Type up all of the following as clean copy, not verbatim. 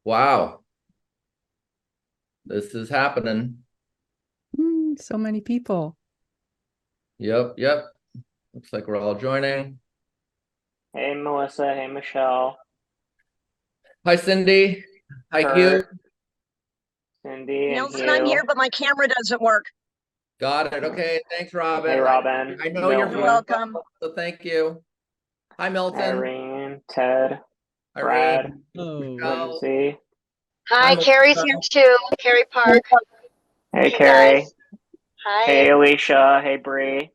Wow, this is happening. So many people. Yep. Looks like we're all joining. Hey, Melissa. Hey, Michelle. Hi, Cindy. Hi, Hugh. Kurt, Cindy, and Nelson, I'm here, Hugh. but my camera doesn't work. Got it. Okay, thanks, Robin. Hey, Robin. I know you're You're Milton, welcome. so thank you. Hi, Milton. Irene, Ted, Brad, Irene. Oh, Michelle. Lindsay. Hi, Hi, Carrie's here Melissa. too. Carrie Park. Hey, Hey Carrie. guys. Hi. Hey, Alicia. Hey, Bree.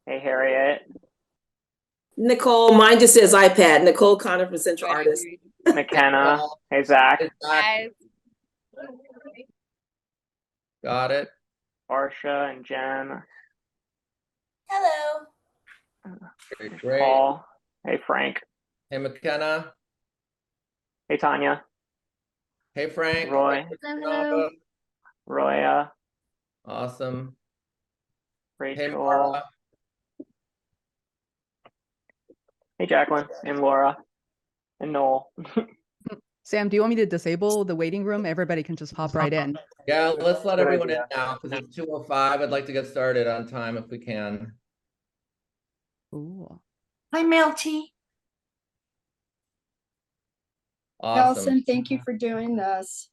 Hey, Harriet. Nicole, mine just says iPad. Nicole Connor from Central Artists. McKenna. Hey, Zach. Hey, Zach. Got it. Barsha and Jen. Hello. Okay, great. Paul. Hey, Frank. Hey, McKenna. Hey, Tanya. Hey, Frank. Roy. Hello. Roya. Awesome. Hey, Rachel. Mara. Hey, Jacqueline. And Laura. And Noel. Sam, do you want me to disable the waiting room? Everybody can just hop right in. Yeah, let's let Good everyone in idea. now because it's 2:05. I'd like to get started on time if we can. Ooh. Hi, Melty. Awesome. Allison, thank you for doing this.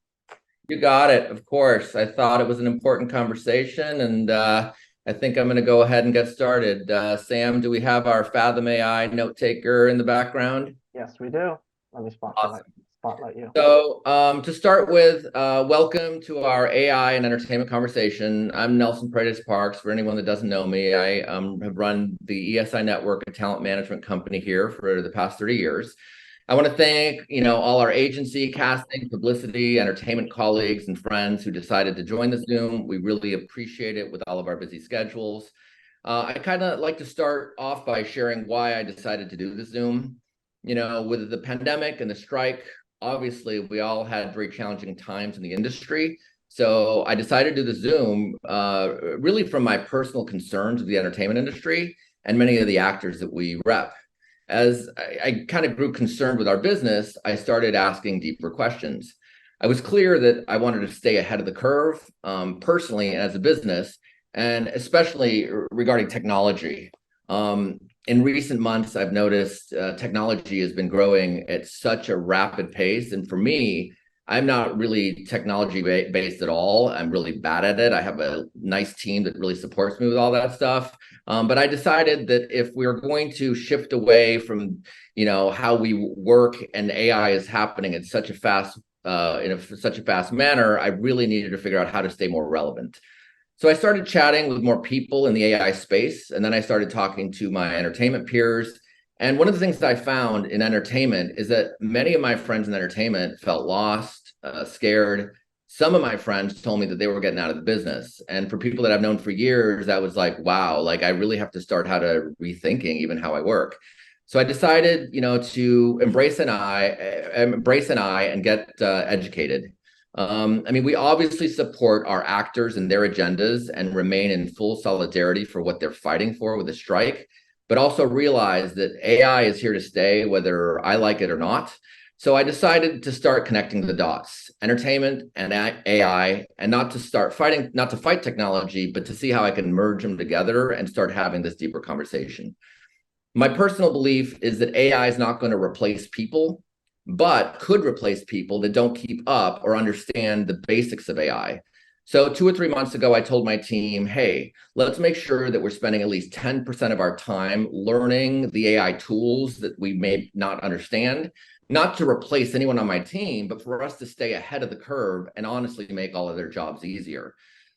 You got it. Of course. I thought it was an important conversation, and I think I'm going to go ahead and get started. Sam, do we have our Fathom AI note taker in the background? Yes, we do. Let me spotlight you. So to start with, welcome to our AI and entertainment conversation. I'm Nelson Paredes Parks. For anyone that doesn't know me, I have run the ESI Network, a talent management company here for the past 30 years. I want to thank, all our agency, casting, publicity, entertainment colleagues and friends who decided to join the Zoom. We really appreciate it with all of our busy schedules. I kind of like to start off by sharing why I decided to do the Zoom. With the pandemic and the strike, obviously we all had very challenging times in the industry. So I decided to do the Zoom really from my personal concerns of the entertainment industry and many of the actors that we rep. As I kind of grew concerned with our business, I started asking deeper questions. I was clear that I wanted to stay ahead of the curve, personally and as a business, and especially regarding technology. In recent months, I've noticed technology has been growing at such a rapid pace. And for me, I'm not really technology based at all. I'm really bad at it. I have a nice team that really supports me with all that stuff. But I decided that if we're going to shift away from, how we work and AI is happening at such a fast, such a fast manner, I really needed to figure out how to stay more relevant. So I started chatting with more people in the AI space, and then I started talking to my entertainment peers. And one of the things that I found in entertainment is that many of my friends in entertainment felt lost, scared. Some of my friends told me that they were getting out of the business. And for people that I've known for years, that was like, wow, like I really have to start how to rethinking even how I work. So I decided, to embrace an eye and get educated. We obviously support our actors and their agendas and remain in full solidarity for what they're fighting for with the strike, but also realize that AI is here to stay, whether I like it or not. So I decided to start connecting the dots, entertainment and AI, and not to fight technology, but to see how I can merge them together and start having this deeper conversation. My personal belief is that AI is not going to replace people, but could replace people that don't keep up or understand the basics of AI. So 2 or 3 months ago, I told my team, hey, let's make sure that we're spending at least 10% of our time learning the AI tools that we may not understand, not to replace anyone on my team, but for us to stay ahead of the curve and honestly make all of their jobs easier.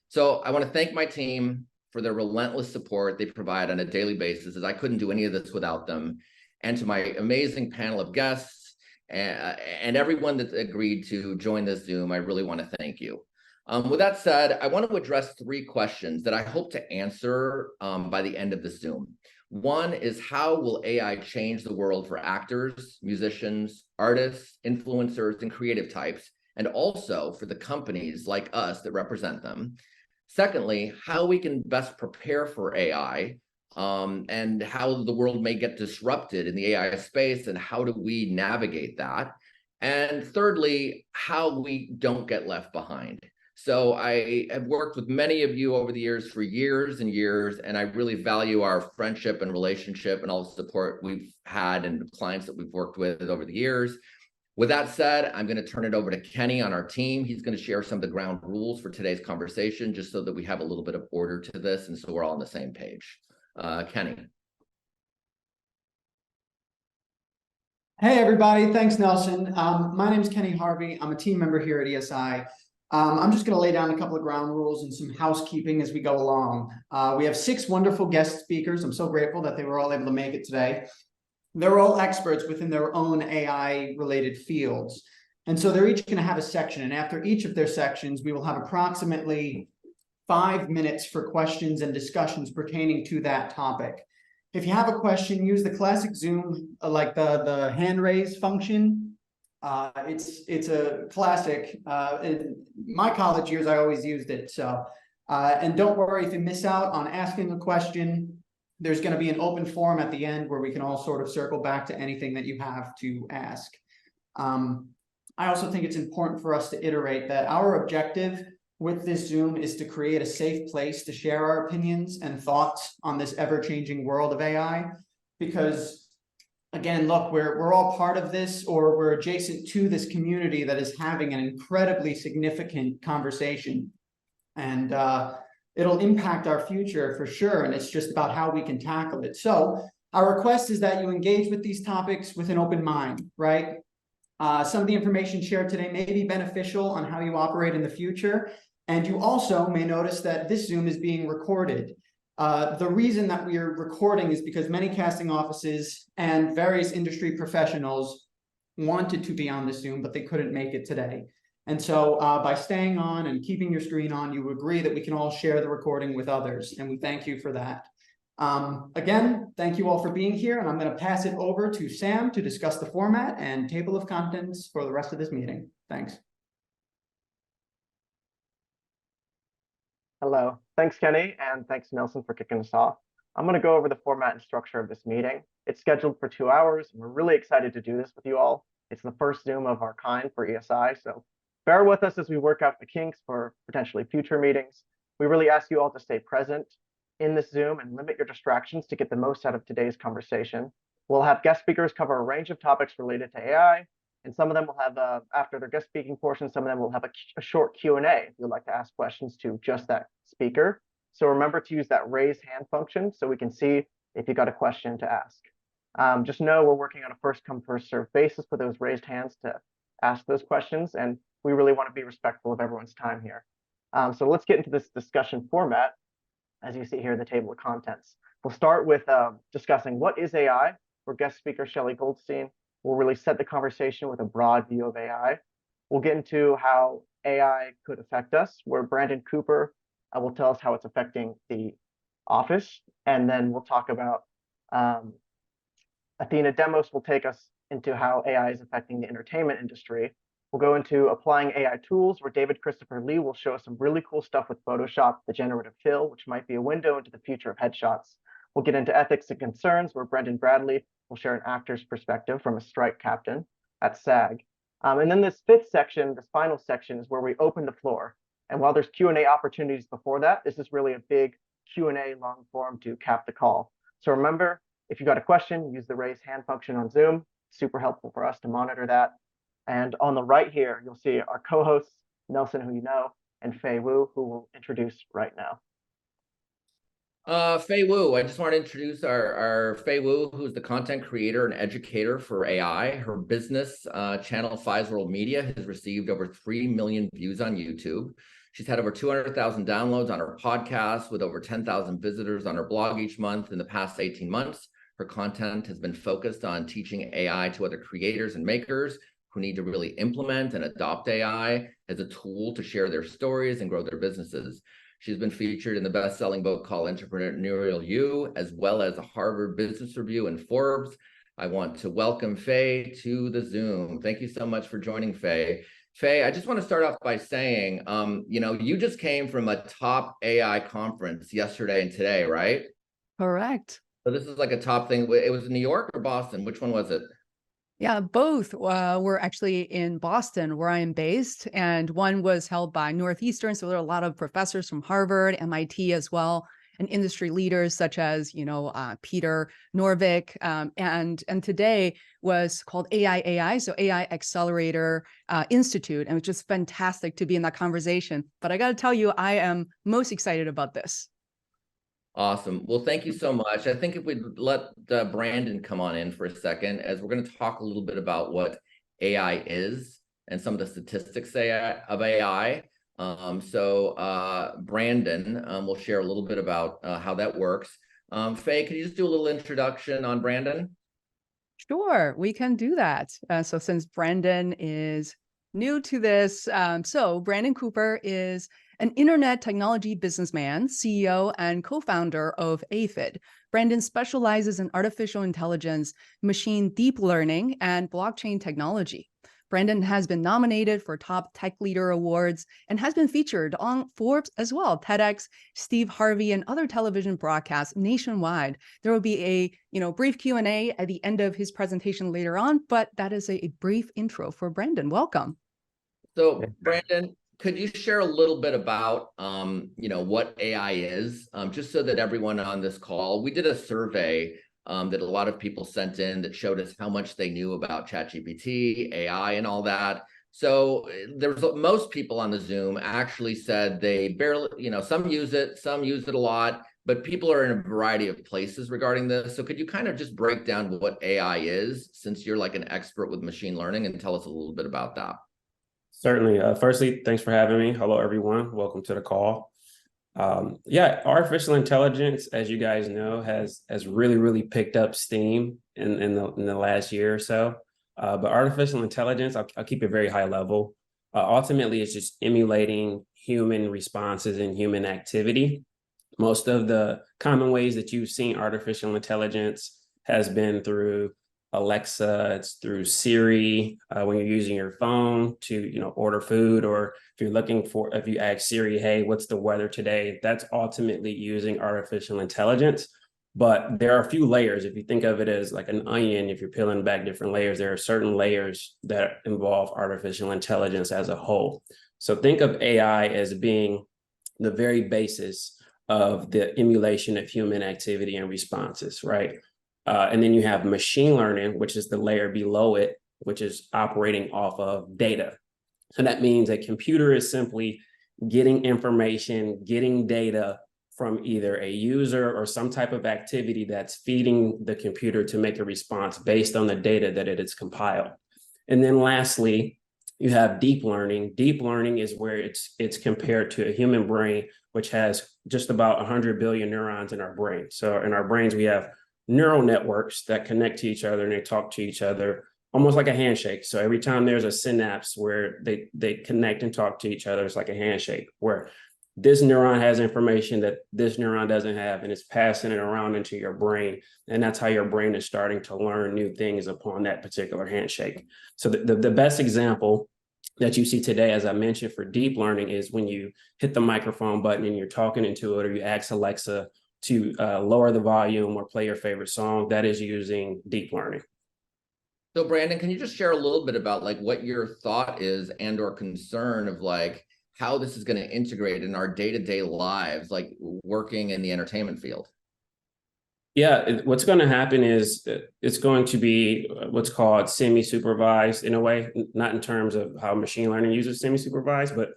So I want to thank my team for their relentless support they provide on a daily basis, as I couldn't do any of this without them. And to my amazing panel of guests, and everyone that agreed to join this Zoom, I really want to thank you. With that said, I want to address 3 questions that I hope to answer by the end of the Zoom. One is, how will AI change the world for actors, musicians, artists, influencers, and creative types, and also for the companies like us that represent them? Secondly, how we can best prepare for AI, and how the world may get disrupted in the AI space, and how do we navigate that? And thirdly, how we don't get left behind. So I have worked with many of you over the years for years and years, and I really value our friendship and relationship and all the support we've had and clients that we've worked with over the years. With that said, I'm going to turn it over to Kenny on our team. He's going to share some of the ground rules for today's conversation, just so that we have a little bit of order to this and so we're all on the same page. Kenny. Hey, everybody. Thanks, Nelson. My name is Kenny Harvey. I'm a team member here at ESI. I'm just going to lay down a couple of ground rules and some housekeeping as we go along. We have 6 wonderful guest speakers. I'm so grateful that they were all able to make it today. They're all experts within their own AI-related fields. And so they're each going to have a section. And after each of their sections, we will have approximately 5 minutes for questions and discussions pertaining to that topic. If you have a question, use the classic Zoom, like the hand raise function. It's a classic. In my college years, I always used it. So, and don't worry if you miss out on asking a question. There's going to be an open forum at the end where we can all sort of circle back to anything that you have to ask. I also think it's important for us to iterate that our objective with this Zoom is to create a safe place to share our opinions and thoughts on this ever-changing world of AI. Because again, look, we're all part of this, or we're adjacent to this community that is having an incredibly significant conversation. And it'll impact our future for sure. And it's just about how we can tackle it. So our request is that you engage with these topics with an open mind, right? Some of the information shared today may be beneficial on how you operate in the future. And you also may notice that this Zoom is being recorded. The reason that we are recording is because many casting offices and various industry professionals wanted to be on this Zoom, but they couldn't make it today. And so by staying on and keeping your screen on, you agree that we can all share the recording with others. And we thank you for that. Again, thank you all for being here. And I'm going to pass it over to Sam to discuss the format and table of contents for the rest of this meeting. Thanks. Hello. Thanks, Kenny, and thanks, Nelson, for kicking us off. I'm going to go over the format and structure of this meeting. It's scheduled for 2 hours, and we're really excited to do this with you all. It's the first Zoom of our kind for ESI, so bear with us as we work out the kinks for potentially future meetings. We really ask you all to stay present in this Zoom and limit your distractions to get the most out of today's conversation. We'll have guest speakers cover a range of topics related to AI, and some of them will have, after their guest speaking portion, some of them will have a short Q&A if you'd like to ask questions to just that speaker. So remember to use that raise hand function so we can see if you got a question to ask. Just know we're working on a first come, first served basis for those raised hands to ask those questions, and we really want to be respectful of everyone's time here. So let's get into this discussion format. As you see here in the table of contents, we'll start with discussing what is AI, where guest speaker Shelley Goldstein will really set the conversation with a broad view of AI. We'll get into how AI could affect us, where Brandon Cooper will tell us how it's affecting the office. And then we'll talk about Athena Demos will take us into how AI is affecting the entertainment industry. We'll go into applying AI tools, where David Chrsitopher Lee will show us some really cool stuff with Photoshop, the generative fill, which might be a window into the future of headshots. We'll get into ethics and concerns, where Brendan Bradley will share an actor's perspective from a strike captain at SAG. And then this fifth section, this final section, is where we open the floor. And while there's Q&A opportunities before that, this is really a big Q&A long form to cap the call. So remember, if you got a question, use the raise hand function on Zoom. Super helpful for us to monitor that. And on the right here, you'll see our co-hosts, Nelson, who you know, and Fei Wu, who we'll introduce right now. Fei Wu, I just want to introduce our Fei Wu, who's the content creator and educator for AI. Her business channel, Five's World Media, has received over 3 million views on YouTube. She's had over 200,000 downloads on her podcast, with over 10,000 visitors on her blog each month in the past 18 months. Her content has been focused on teaching AI to other creators and makers who need to really implement and adopt AI as a tool to share their stories and grow their businesses. She's been featured in the best-selling book called Entrepreneurial You, as well as a Harvard Business Review and Forbes. I want to welcome Fei to the Zoom. Thank you so much for joining, Fei. Fei, I just want to start off by saying, you just came from a top AI conference yesterday and today, right? Correct. So this is like a top thing. It was in New York or Boston? Which one was it? Yeah, both were actually in Boston, where I am based, and one was held by Northeastern. So there are a lot of professors from Harvard, MIT as well, and industry leaders such as Peter Norvig, and today was called AI, so AI Accelerator Institute, and it was just fantastic to be in that conversation. But I got to tell you, I am most excited about this. Awesome. Well, thank you so much. I think if we'd let Brandon come on in for a second, as we're going to talk a little bit about what AI is and some of the statistics of AI. Brandon will share a little bit about how that works. Fei, can you just do a little introduction on Brandon? Sure, we can do that. So since Brandon is new to this, so Brandon Cooper is an internet technology businessman, CEO, and co-founder of Aphid. Brandon specializes in artificial intelligence, machine deep learning, and blockchain technology. Brandon has been nominated for top tech leader awards and has been featured on Forbes as well, TEDx, Steve Harvey, and other television broadcasts nationwide. There will be a brief Q&A at the end of his presentation later on, but that is a brief intro for Brandon. Welcome. So Brandon, could you share a little bit about what AI is, just so that everyone on this call, we did a survey that a lot of people sent in that showed us how much they knew about ChatGPT, AI, and all that. So most people on the Zoom actually said they barely, some use it a lot, but people are in a variety of places regarding this. So could you kind of just break down what AI is, since you're like an expert with machine learning, and tell us a little bit about that? Certainly. Firstly, thanks for having me. Hello, everyone. Welcome to the call. Artificial intelligence, as you guys know, has really picked up steam in the last year or so. But artificial intelligence, I'll keep it very high level. Ultimately, it's just emulating human responses and human activity. Most of the common ways that you've seen artificial intelligence has been through Alexa, it's through Siri, when you're using your phone to order food, or if you ask Siri, hey, what's the weather today? That's ultimately using artificial intelligence. But there are a few layers. If you think of it as like an onion, if you're peeling back different layers, there are certain layers that involve artificial intelligence as a whole. So think of AI as being the very basis of the emulation of human activity and responses, right? And then you have machine learning, which is the layer below it, which is operating off of data. So that means a computer is simply getting information, getting data from either a user or some type of activity that's feeding the computer to make a response based on the data that it has compiled. And then lastly, you have deep learning. Deep learning is where it's compared to a human brain, which has just about 100 billion neurons in our brain. So in our brains, we have neural networks that connect to each other and they talk to each other almost like a handshake. So every time there's a synapse where they connect and talk to each other, it's like a handshake, where this neuron has information that this neuron doesn't have, and it's passing it around into your brain. And that's how your brain is starting to learn new things upon that particular handshake. So the best example that you see today, as I mentioned, for deep learning is when you hit the microphone button and you're talking into it, or you ask Alexa to lower the volume or play your favorite song. That is using deep learning. So Brandon, can you just share a little bit about like what your thought is and or concern of like how this is going to integrate in our day-to-day lives, like working in the entertainment field? Yeah, what's going to happen is it's going to be what's called semi-supervised in a way, not in terms of how machine learning uses semi-supervised, but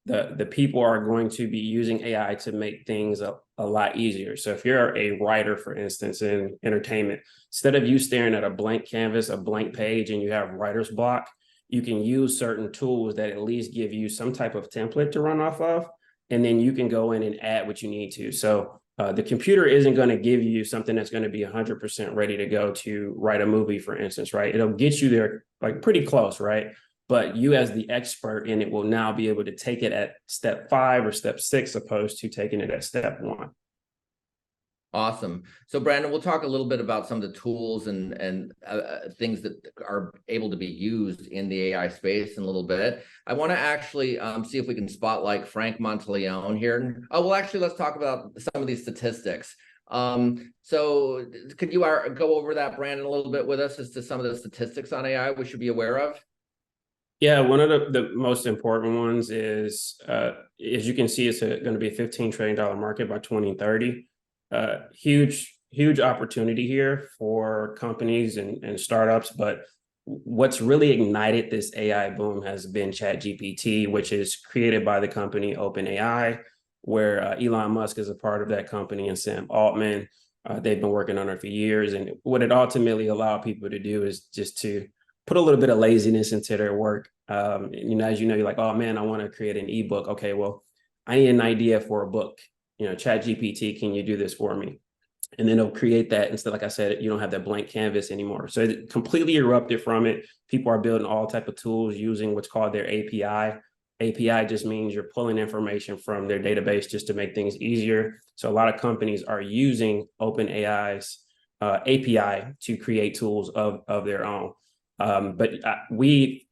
the people are going to be using AI to make things a lot easier. So if you're a writer, for instance, in entertainment, instead of you staring at a blank canvas, a blank page, and you have writer's block, you can use certain tools that at least give you some type of template to run off of, and then you can go in and add what you need to. So the computer isn't going to give you something that's going to be 100% ready to go to write a movie, for instance, right? It'll get you there like pretty close, right? But you as the expert in it will now be able to take it at step 5 or step 6, opposed to taking it at step 1. Awesome. So Brandon, we'll talk a little bit about some of the tools and things that are able to be used in the AI space in a little bit. I want to actually see if we can spotlight Frank Monteleone here. Oh, well, actually, let's talk about some of these statistics. So could you go over that, Brandon, a little bit with us as to some of the statistics on AI we should be aware of? Yeah, one of the most important ones is, as you can see, it's going to be a $15 trillion market by 2030. Huge opportunity here for companies and startups. But what's really ignited this AI boom has been ChatGPT, which is created by the company OpenAI, where Elon Musk is a part of that company, and Sam Altman. They've been working on it for years. And what it ultimately allowed people to do is just to put a little bit of laziness into their work. As you know, you're like, oh man, I want to create an ebook. Okay, well, I need an idea for a book. ChatGPT, can you do this for me? And then it'll create that. Instead, like I said, you don't have that blank canvas anymore. So it completely erupted from it. People are building all type of tools using what's called their API. API just means you're pulling information from their database just to make things easier. So a lot of companies are using OpenAI's API to create tools of their own. But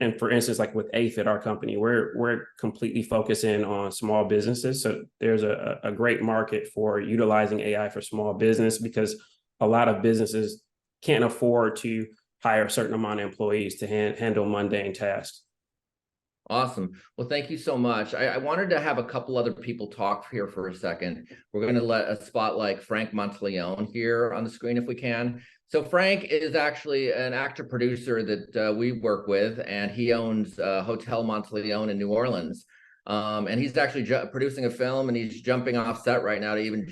and for instance, like with Aphid, our company, we're completely focusing on small businesses. So there's a great market for utilizing AI for small business, because a lot of businesses can't afford to hire a certain amount of employees to handle mundane tasks. Awesome. Well, thank you so much. I wanted to have a couple other people talk here for a second. We're going to let a spotlight Frank Monteleone here on the screen if we can. So Frank is actually an actor producer that we work with, and he owns Hotel Monteleone in New Orleans. And he's actually producing a film, and he's jumping off set right now to even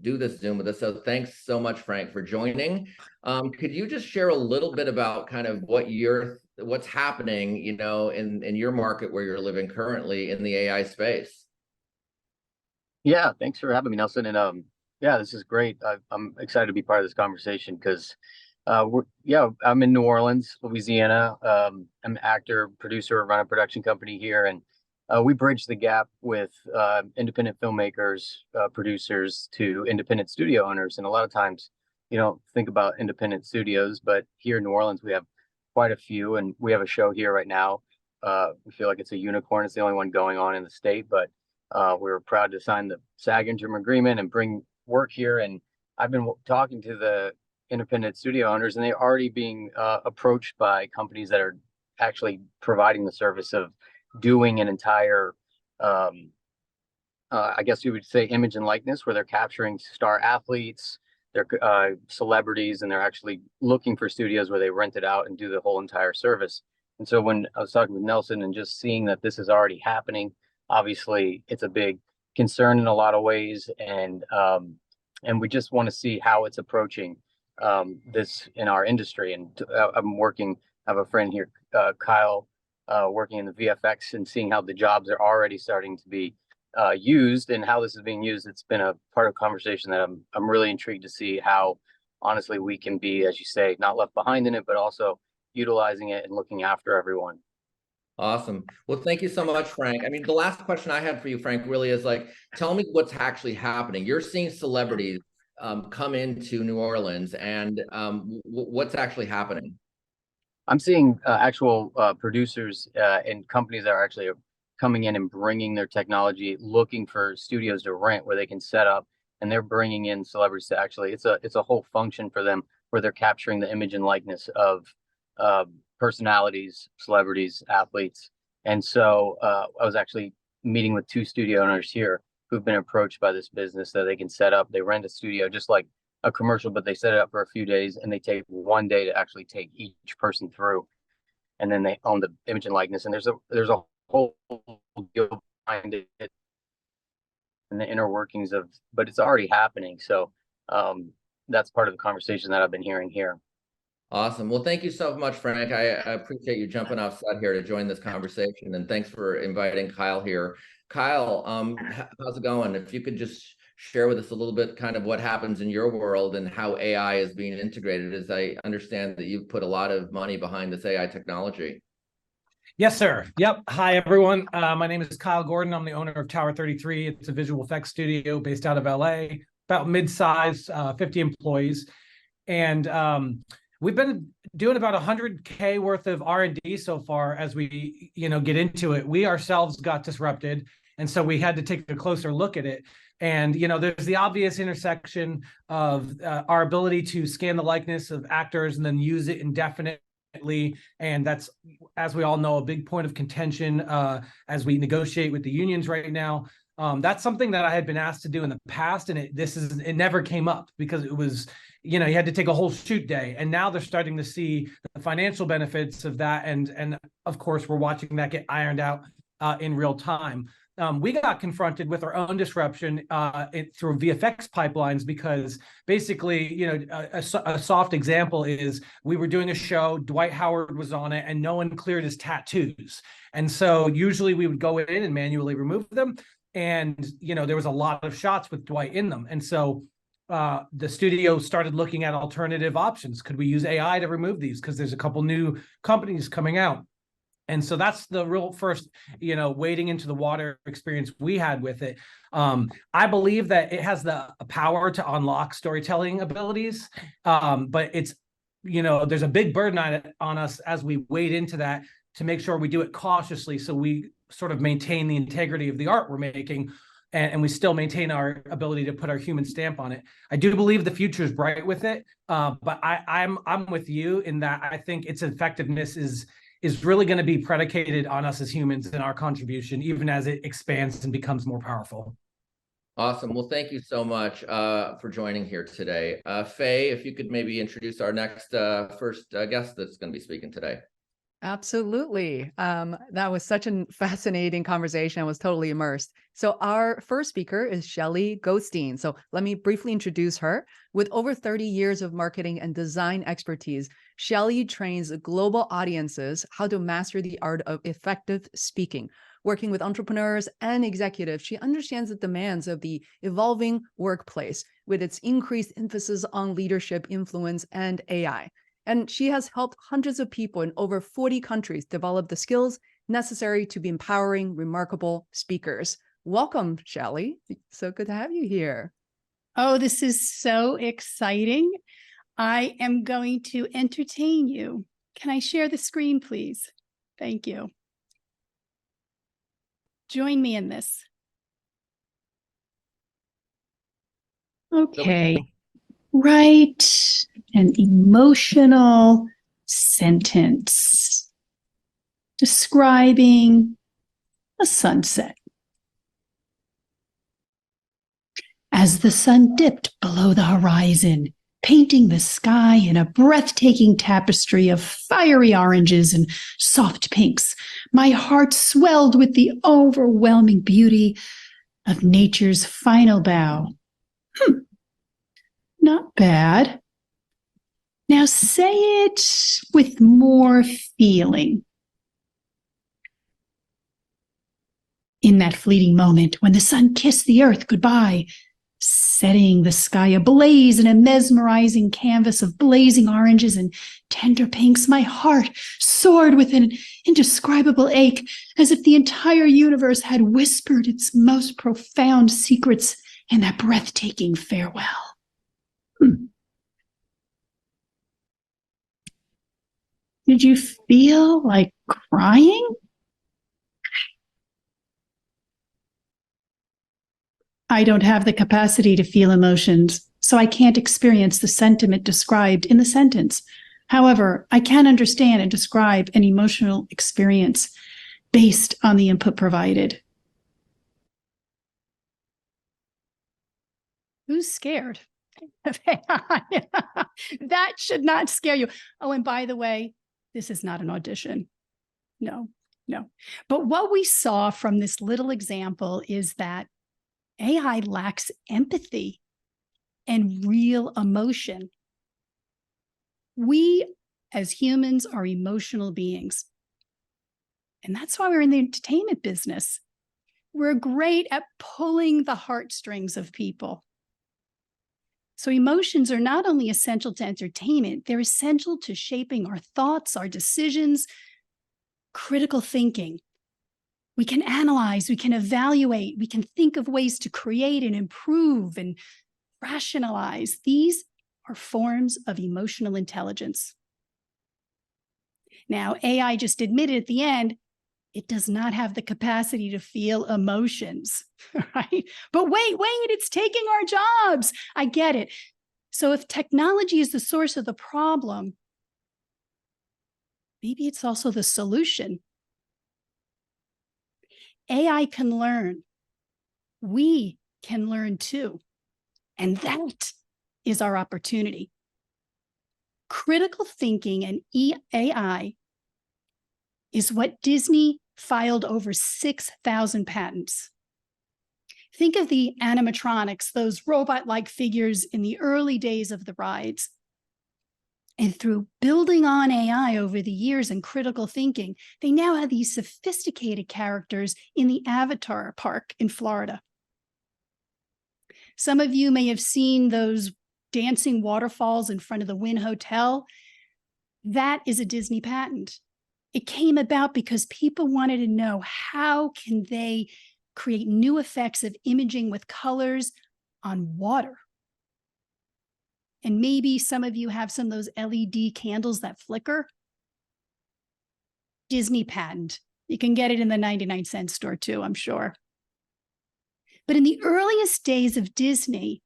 do this Zoom with us. So thanks so much, Frank, for joining. Could you just share a little bit about kind of what's happening, in your market where you're living currently in the AI space? Yeah, thanks for having me, Nelson. And yeah, this is great. I'm excited to be part of this conversation because I'm in New Orleans, Louisiana. I'm an actor, producer, run a production company here, and we bridge the gap with independent filmmakers, producers to independent studio owners. And a lot of times you don't think about independent studios, but here in New Orleans, we have quite a few, and we have a show here right now. We feel like it's a unicorn. It's the only one going on in the state, but we were proud to sign the SAG interim agreement and bring work here. And I've been talking to the independent studio owners, and they're already being approached by companies that are actually providing the service of doing an entire, I guess you would say, image and likeness, where they're capturing star athletes, they're celebrities, and they're actually looking for studios where they rent it out and do the whole entire service. And so when I was talking with Nelson and just seeing that this is already happening, obviously it's a big concern in a lot of ways, and we just want to see how it's approaching this in our industry. And I have a friend here, Kyle, working in the VFX, and seeing how the jobs are already starting to be used and how this is being used. It's been a part of conversation that I'm really intrigued to see how honestly we can be, as you say, not left behind in it, but also utilizing it and looking after everyone. Awesome. Well, thank you so much, Frank. I mean, the last question I had for you, Frank, really is like, tell me what's actually happening. You're seeing celebrities come into New Orleans, and what's actually happening? I'm seeing actual producers and companies that are actually coming in and bringing their technology, looking for studios to rent where they can set up, and they're bringing in celebrities to actually, it's a whole function for them where they're capturing the image and likeness of personalities, celebrities, athletes. And so I was actually meeting with 2 studio owners here who've been approached by this business that they can set up. They rent a studio just like a commercial, but they set it up for a few days, and they take one day to actually take each person through, and then they own the image and likeness. And there's a whole deal behind it and the inner workings of, but it's already happening. So that's part of the conversation that I've been hearing here. Awesome. Well, thank you so much, Frank. I appreciate you jumping off set here to join this conversation, and thanks for inviting Kyle here. Kyle, how's it going? If you could just share with us a little bit kind of what happens in your world and how AI is being integrated, as I understand that you've put a lot of money behind this AI technology. Yes, sir. Yep. Hi, everyone. My name is Kyle Gordon. I'm the owner of Tower 33. It's a visual effects studio based out of LA, about mid-size, 50 employees. And we've been doing about 100K worth of R&D so far as we, get into it. We ourselves got disrupted, And so we had to take a closer look at it. And, there's the obvious intersection of our ability to scan the likeness of actors and then use it indefinitely. And that's, as we all know, a big point of contention as we negotiate with the unions right now. That's something that I had been asked to do in the past, and it never came up because it was, you had to take a whole shoot day. And now they're starting to see the financial benefits of that. And of course, we're watching that get ironed out in real time. We got confronted with our own disruption through VFX pipelines because basically, a soft example is we were doing a show, Dwight Howard was on it, and no one cleared his tattoos. And so usually we would go in and manually remove them. And, there was a lot of shots with Dwight in them. And so the studio started looking at alternative options. Could we use AI to remove these? Because there's a couple new companies coming out. And so that's the real first, wading into the water experience we had with it. I believe that it has the power to unlock storytelling abilities, but it's, there's a big burden on us as we wade into that to make sure we do it cautiously so we sort of maintain the integrity of the art we're making, and we still maintain our ability to put our human stamp on it. I do believe the future is bright with it, but I'm with you in that I think its effectiveness is really going to be predicated on us as humans and our contribution, even as it expands and becomes more powerful. Awesome. Well, thank you so much for joining here today. Fei, if you could maybe introduce our next first guest that's going to be speaking today. Absolutely. That was such a fascinating conversation. I was totally immersed. So our first speaker is Shelley Goldstein. So let me briefly introduce her. With over 30 years of marketing and design expertise, Shelley trains global audiences how to master the art of effective speaking. Working with entrepreneurs and executives, she understands the demands of the evolving workplace with its increased emphasis on leadership, influence, and AI. And she has helped hundreds of people in over 40 countries develop the skills necessary to be empowering, remarkable speakers. Welcome, Shelley. So good to have you here. Oh, this is so exciting. I am going to entertain you. Can I share the screen, please? Thank you. Join me in this. Okay. Write an emotional sentence describing a sunset. As the sun dipped below the horizon, painting the sky in a breathtaking tapestry of fiery oranges and soft pinks, my heart swelled with the overwhelming beauty of nature's final bow. Not bad. Now say it with more feeling. In that fleeting moment when the sun kissed the earth goodbye, setting the sky ablaze in a mesmerizing canvas of blazing oranges and tender pinks, my heart soared with an indescribable ache, as if the entire universe had whispered its most profound secrets in that breathtaking farewell. Did you feel like crying? I don't have the capacity to feel emotions, so I can't experience the sentiment described in the sentence. However, I can understand and describe an emotional experience based on the input provided. Who's scared? That should not scare you. Oh, and by the way, this is not an audition. No. But what we saw from this little example is that AI lacks empathy and real emotion. We, as humans, are emotional beings. And that's why we're in the entertainment business. We're great at pulling the heartstrings of people. So emotions are not only essential to entertainment, they're essential to shaping our thoughts, our decisions, critical thinking. We can analyze, we can evaluate, we can think of ways to create and improve and rationalize. These are forms of emotional intelligence. Now, AI just admitted at the end, It does not have the capacity to feel emotions, right? But wait, it's taking our jobs. I get it. So if technology is the source of the problem, maybe it's also the solution. AI can learn. We can learn too. And that is our opportunity. Critical thinking and AI is what Disney filed over 6,000 patents. Think of the animatronics, those robot-like figures in the early days of the rides. And through building on AI over the years and critical thinking, they now have these sophisticated characters in the Avatar Park in Florida. Some of you may have seen those dancing waterfalls in front of the Wynn Hotel. That is a Disney patent. It came about because people wanted to know how can they create new effects of imaging with colors on water. And maybe some of you have some of those LED candles that flicker. Disney patent. You can get it in the 99-cent store too, I'm sure. But in the earliest days of Disney,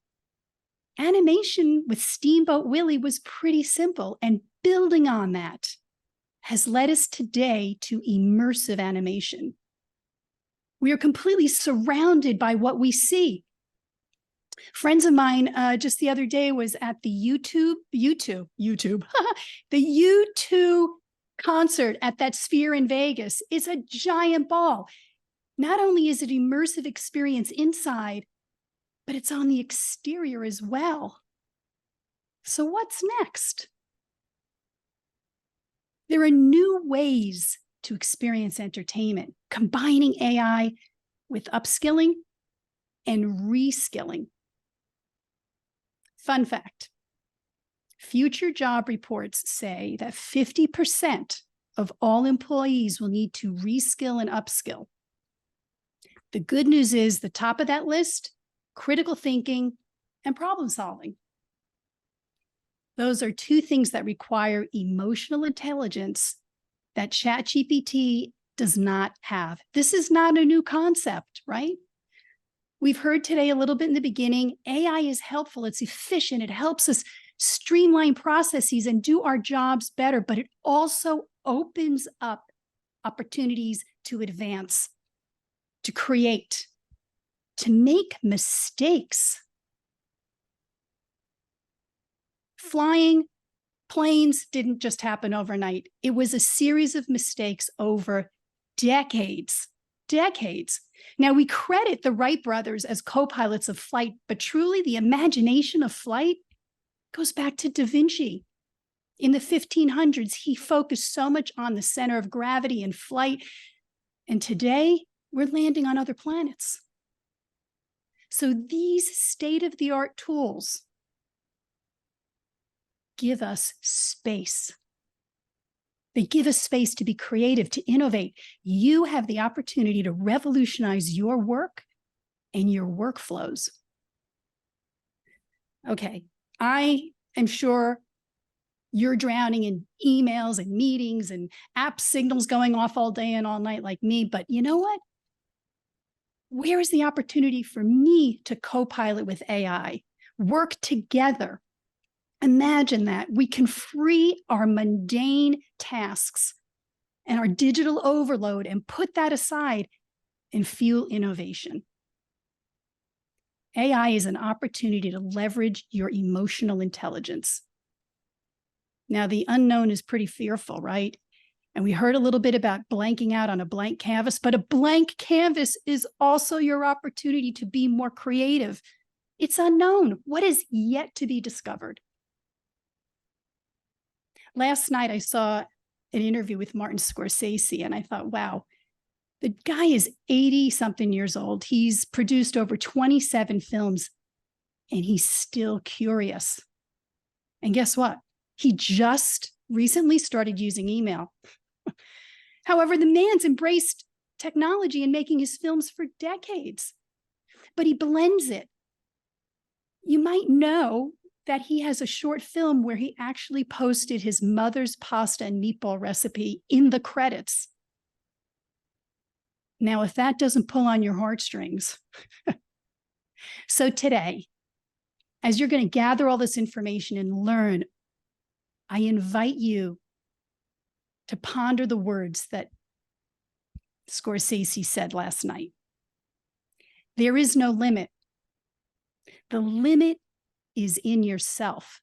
animation with Steamboat Willie was pretty simple, and building on that has led us today to immersive animation. We are completely surrounded by what we see. Friends of mine just the other day was at the the U2 concert at that Sphere in Vegas. It's a giant ball. Not only is it an immersive experience inside, but it's on the exterior as well. So what's next? There are new ways to experience entertainment, combining AI with upskilling and reskilling. Fun fact, future job reports say that 50% of all employees will need to reskill and upskill. The good news is the top of that list, critical thinking and problem solving. Those are two things that require emotional intelligence that ChatGPT does not have. This is not a new concept, right? We've heard today a little bit in the beginning, AI is helpful, it's efficient, it helps us streamline processes and do our jobs better, but it also opens up opportunities to advance, to create, to make mistakes. Flying planes didn't just happen overnight. It was a series of mistakes over decades. Now, we credit the Wright brothers as co-pilots of flight, but truly the imagination of flight goes back to Da Vinci. In the 1500s, he focused so much on the center of gravity and flight, and today we're landing on other planets. So these state-of-the-art tools give us space. They give us space to be creative, to innovate. You have the opportunity to revolutionize your work and your workflows. Okay, I am sure you're drowning in emails and meetings and app signals going off all day and all night like me, but you know what? Where is the opportunity for me to co-pilot with AI, work together? Imagine that we can free our mundane tasks and our digital overload and put that aside and fuel innovation. AI is an opportunity to leverage your emotional intelligence. Now, the unknown is pretty fearful, right? And we heard a little bit about blanking out on a blank canvas, but a blank canvas is also your opportunity to be more creative. It's unknown. What is yet to be discovered? Last night, I saw an interview with Martin Scorsese, and I thought, wow, the guy is 80-something years old. He's produced over 27 films, and he's still curious. And guess what? He just recently started using email. However, the man's embraced technology and making his films for decades, but he blends it. You might know that he has a short film where he actually posted his mother's pasta and meatball recipe in the credits. Now, if that doesn't pull on your heartstrings, so today, as you're going to gather all this information and learn, I invite you to ponder the words that Scorsese said last night. There is no limit. The limit is in yourself.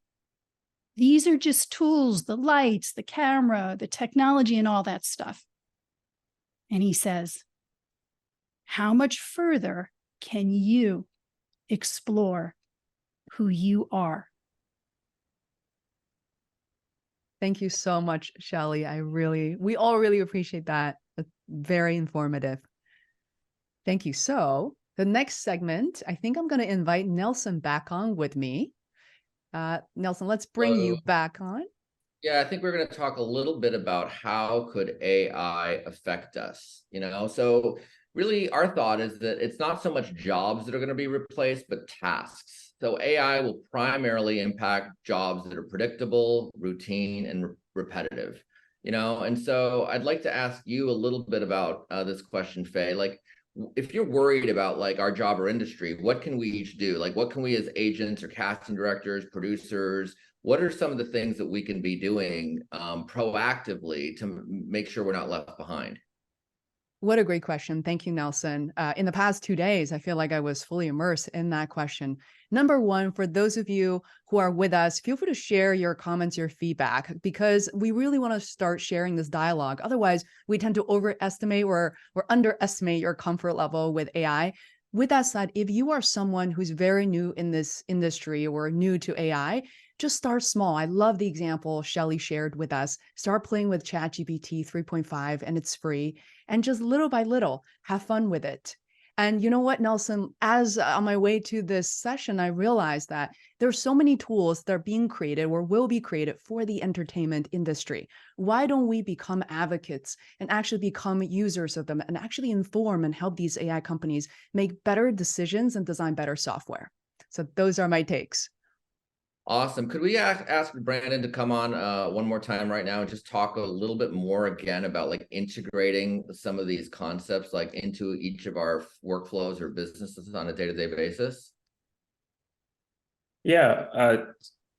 These are just tools, the lights, the camera, the technology, and all that stuff. And he says, how much further can you explore who you are? Thank you so much, Shelley. We all really appreciate that. That's very informative. Thank you. So the next segment, I think I'm going to invite Nelson back on with me. Nelson, let's bring you back on. Yeah, I think we're going to talk a little bit about how could AI affect us, So really our thought is that it's not so much jobs that are going to be replaced, but tasks. So AI will primarily impact jobs that are predictable, routine, and repetitive, And so I'd like to ask you a little bit about this question, Fei. Like, if you're worried about like our job or industry, what can we each do? Like, what can we as agents or casting directors, producers, what are some of the things that we can be doing proactively to make sure we're not left behind? What a great question. Thank you, Nelson. In the past 2 days, I feel like I was fully immersed in that question. Number one, for those of you who are with us, feel free to share your comments, your feedback, because we really want to start sharing this dialogue. Otherwise, we tend to overestimate or underestimate your comfort level with AI. With that said, if you are someone who's very new in this industry or new to AI, just start small. I love the example Shelley shared with us. Start playing with ChatGPT 3.5 and it's free. And just little by little, have fun with it. And you know what, Nelson, as on my way to this session, I realized that there's so many tools that are being created or will be created for the entertainment industry. Why don't we become advocates and actually become users of them and actually inform and help these AI companies make better decisions and design better software? So those are my takes. Awesome. Could we ask Brandon to come on one more time right now and just talk a little bit more again about like integrating some of these concepts like into each of our workflows or businesses on a day-to-day basis? Yeah,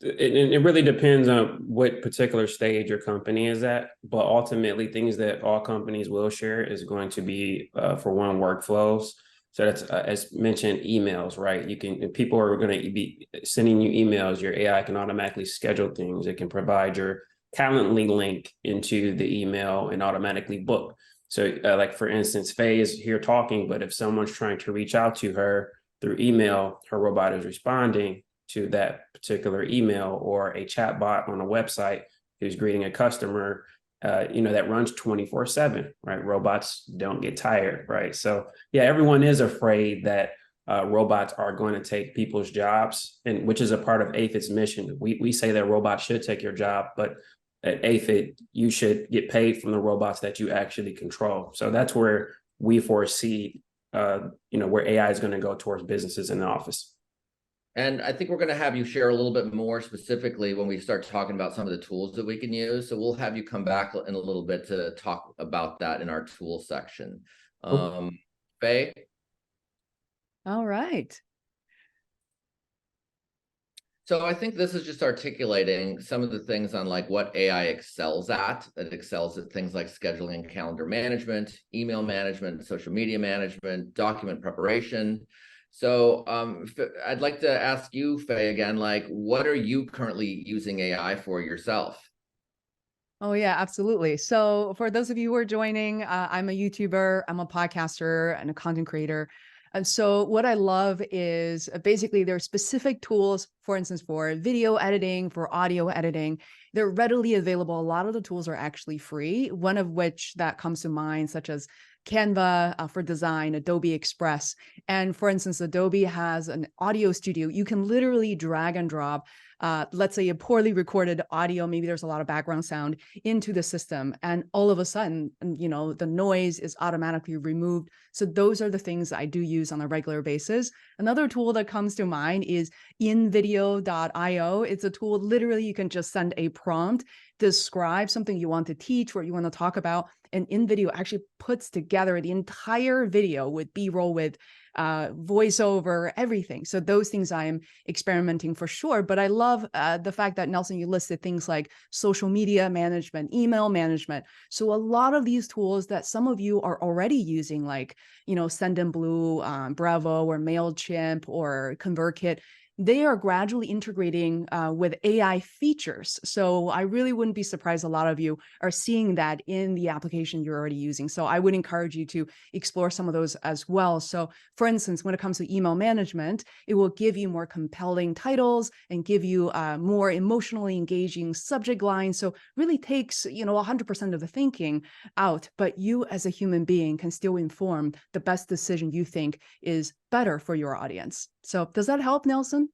it really depends on what particular stage your company is at, but ultimately things that all companies will share is going to be for one, workflows. So that's, as mentioned, emails, right? People are going to be sending you emails. Your AI can automatically schedule things. It can provide your Calendly link into the email and automatically book. So like, for instance, Fei is here talking, but if someone's trying to reach out to her through email, her robot is responding to that particular email, or a chat bot on a website who's greeting a customer, that runs 24/7, right? Robots don't get tired, right? So yeah, everyone is afraid that robots are going to take people's jobs, and which is a part of Aphid's mission. We say that robots should take your job, but at Aphid, you should get paid from the robots that you actually control. So that's where we foresee, where AI is going to go towards businesses in the office. And I think we're going to have you share a little bit more specifically when we start talking about some of the tools that we can use. So we'll have you come back in a little bit to talk about that in our tool section. Fei? All right. So I think this is just articulating some of the things on like what AI excels at. It excels at things like scheduling and calendar management, email management, social media management, document preparation. So I'd like to ask you, Fei, again, like, what are you currently using AI for yourself? Oh, yeah, absolutely. So for those of you who are joining, I'm a YouTuber, I'm a podcaster and a content creator. And so what I love is basically there are specific tools, for instance, for video editing, for audio editing. They're readily available. A lot of the tools are actually free, one of which that comes to mind, such as Canva for design, Adobe Express. And for instance, Adobe has an audio studio. You can literally drag and drop let's say a poorly recorded audio, maybe there's a lot of background sound into the system, and all of a sudden, the noise is automatically removed. So those are the things I do use on a regular basis. Another tool that comes to mind is invideo.io. It's a tool, literally, you can just send a prompt, describe something you want to teach, what you want to talk about, and InVideo actually puts together the entire video with B-roll, with voiceover, everything. So those things I am experimenting for sure. But I love the fact that, Nelson, you listed things like social media management, email management. So a lot of these tools that some of you are already using, like, Sendinblue, Bravo, or MailChimp, or ConvertKit, they are gradually integrating with AI features. So I really wouldn't be surprised a lot of you are seeing that in the application you're already using. So I would encourage you to explore some of those as well. So for instance, when it comes to email management, it will give you more compelling titles and give you more emotionally engaging subject lines. So really takes, 100% of the thinking out, but you as a human being can still inform the best decision you think is better for your audience. So does that help, Nelson?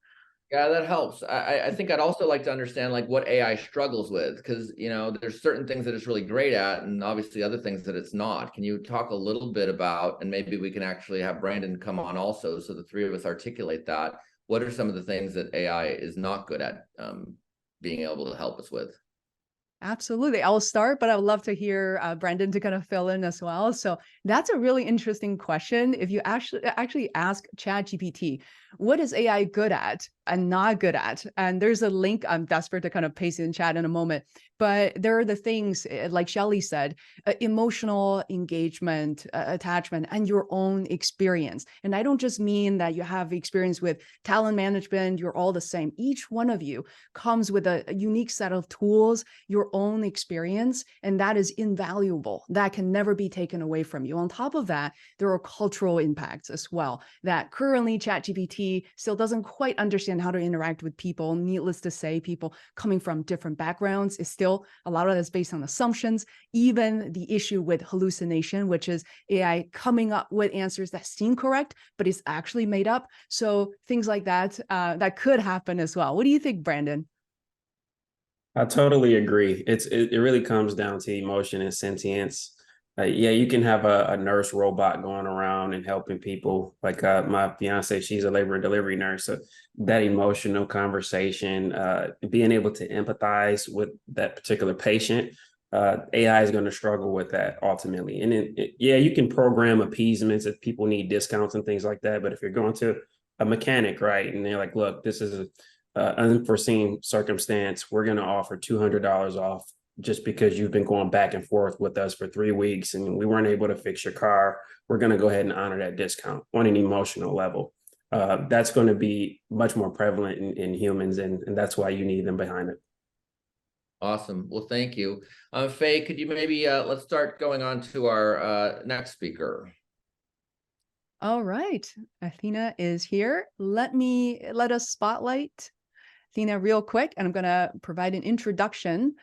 Yeah, that helps. I think I'd also like to understand like what AI struggles with, because there's certain things that it's really great at, and obviously other things that it's not. Can you talk a little bit about, and maybe we can actually have Brandon come on also, so the three of us articulate that. What are some of the things that AI is not good at being able to help us with? Absolutely. I'll start, but I would love to hear Brandon to kind of fill in as well. So that's a really interesting question. If you actually ask ChatGPT, what is AI good at and not good at? And there's a link I'm desperate to kind of paste in chat in a moment. But there are the things, like Shelley said, emotional engagement, attachment, and your own experience. And I don't just mean that you have experience with talent management, you're all the same. Each one of you comes with a unique set of tools, your own experience, and that is invaluable. That can never be taken away from you. On top of that, there are cultural impacts as well, that currently ChatGPT still doesn't quite understand how to interact with people. Needless to say, people coming from different backgrounds is still a lot of that is based on assumptions. Even the issue with hallucination, which is AI coming up with answers that seem correct, but is actually made up. So things like that, that could happen as well. What do you think, Brandon? I totally agree. It really comes down to emotion and sentience. Yeah, you can have a nurse robot going around and helping people. Like my fiance, she's a labor and delivery nurse. So that emotional conversation, being able to empathize with that particular patient, AI is going to struggle with that ultimately. And yeah, you can program appeasements if people need discounts and things like that. But if you're going to a mechanic, right, and they're like, look, this is unforeseen circumstance, we're going to offer $200 off just because you've been going back and forth with us for 3 weeks and we weren't able to fix your car. We're going to go ahead and honor that discount on an emotional level. That's going to be much more prevalent in humans, and that's why you need them behind it. Awesome. Well, thank you. Fei, could you maybe, let's start going on to our next speaker. All right. Athena is here. Let us spotlight Athena real quick, and I'm going to provide an introduction.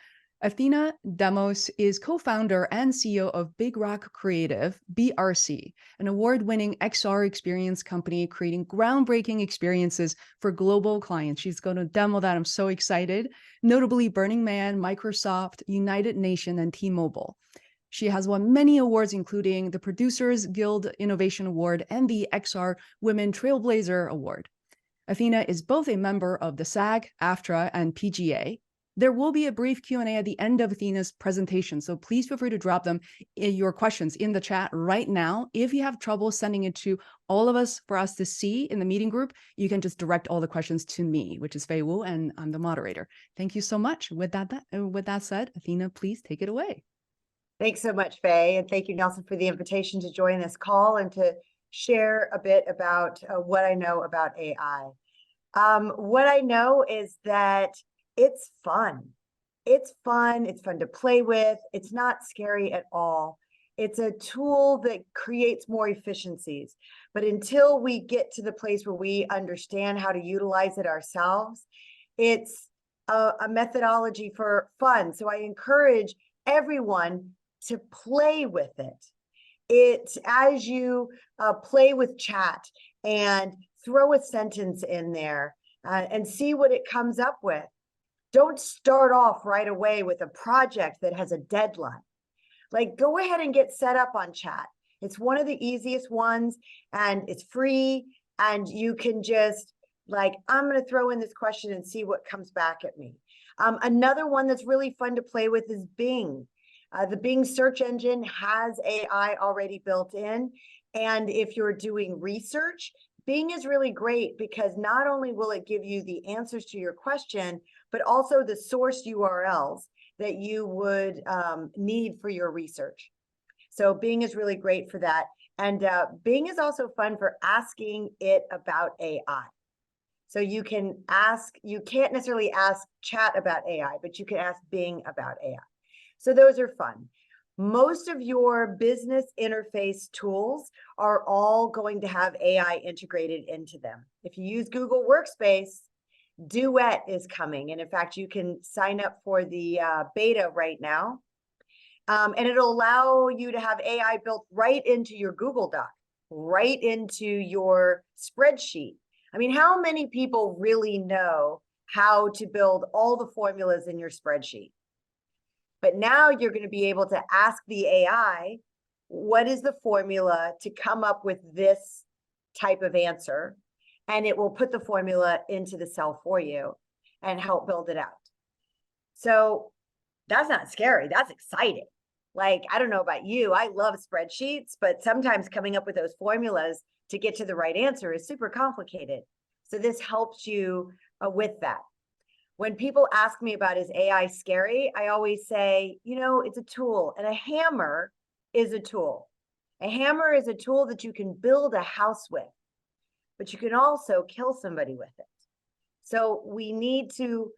Athena Demos is co-founder and CEO of Big Rock Creative, BRC, an award-winning XR experience company creating groundbreaking experiences for global clients. She's going to demo that. I'm so excited. Notably Burning Man, Microsoft, United Nations, and T-Mobile. She has won many awards, including the Producers Guild Innovation Award and the XR Women Trailblazer Award. Athena is both a member of the SAG, AFTRA, and PGA. There will be a brief Q&A at the end of Athena's presentation, so please feel free to drop them your questions in the chat right now. If you have trouble sending it to all of us for us to see in the meeting group, you can just direct all the questions to me, which is Fei Wu, and I'm the moderator. Thank you so much. With that said, Athena, please take it away. Thanks so much, Fei, and thank you, Nelson, for the invitation to join this call and to share a bit about what I know about AI. What I know is that it's fun. It's fun. It's fun to play with. It's not scary at all. It's a tool that creates more efficiencies. But until we get to the place where we understand how to utilize it ourselves, it's a methodology for fun. So I encourage everyone to play with it. It's as you play with chat and throw a sentence in there, and see what it comes up with. Don't start off right away with a project that has a deadline. Like, go ahead and get set up on chat. It's one of the easiest ones, and it's free, and you can just like, I'm going to throw in this question and see what comes back at me. Another one that's really fun to play with is Bing. The Bing search engine has AI already built in. And if you're doing research, Bing is really great because not only will it give you the answers to your question, but also the source URLs that you would need for your research. So Bing is really great for that. And Bing is also fun for asking it about AI. So you can ask, you can't necessarily ask chat about AI, but you can ask Bing about AI. So those are fun. Most of your business interface tools are all going to have AI integrated into them. If you use Google Workspace, Duet is coming. And in fact, you can sign up for the beta right now. And it'll allow you to have AI built right into your Google Doc, right into your spreadsheet. I mean, how many people really know how to build all the formulas in your spreadsheet? But now you're going to be able to ask the AI, what is the formula to come up with this type of answer? And it will put the formula into the cell for you and help build it out. So that's not scary. That's exciting. Like, I don't know about you, I love spreadsheets, but sometimes coming up with those formulas to get to the right answer is super complicated. So this helps you with that. When people ask me about, is AI scary? I always say, you know, it's a tool, and a hammer is a tool. A hammer is a tool that you can build a house with, but you can also kill somebody with it. So we need to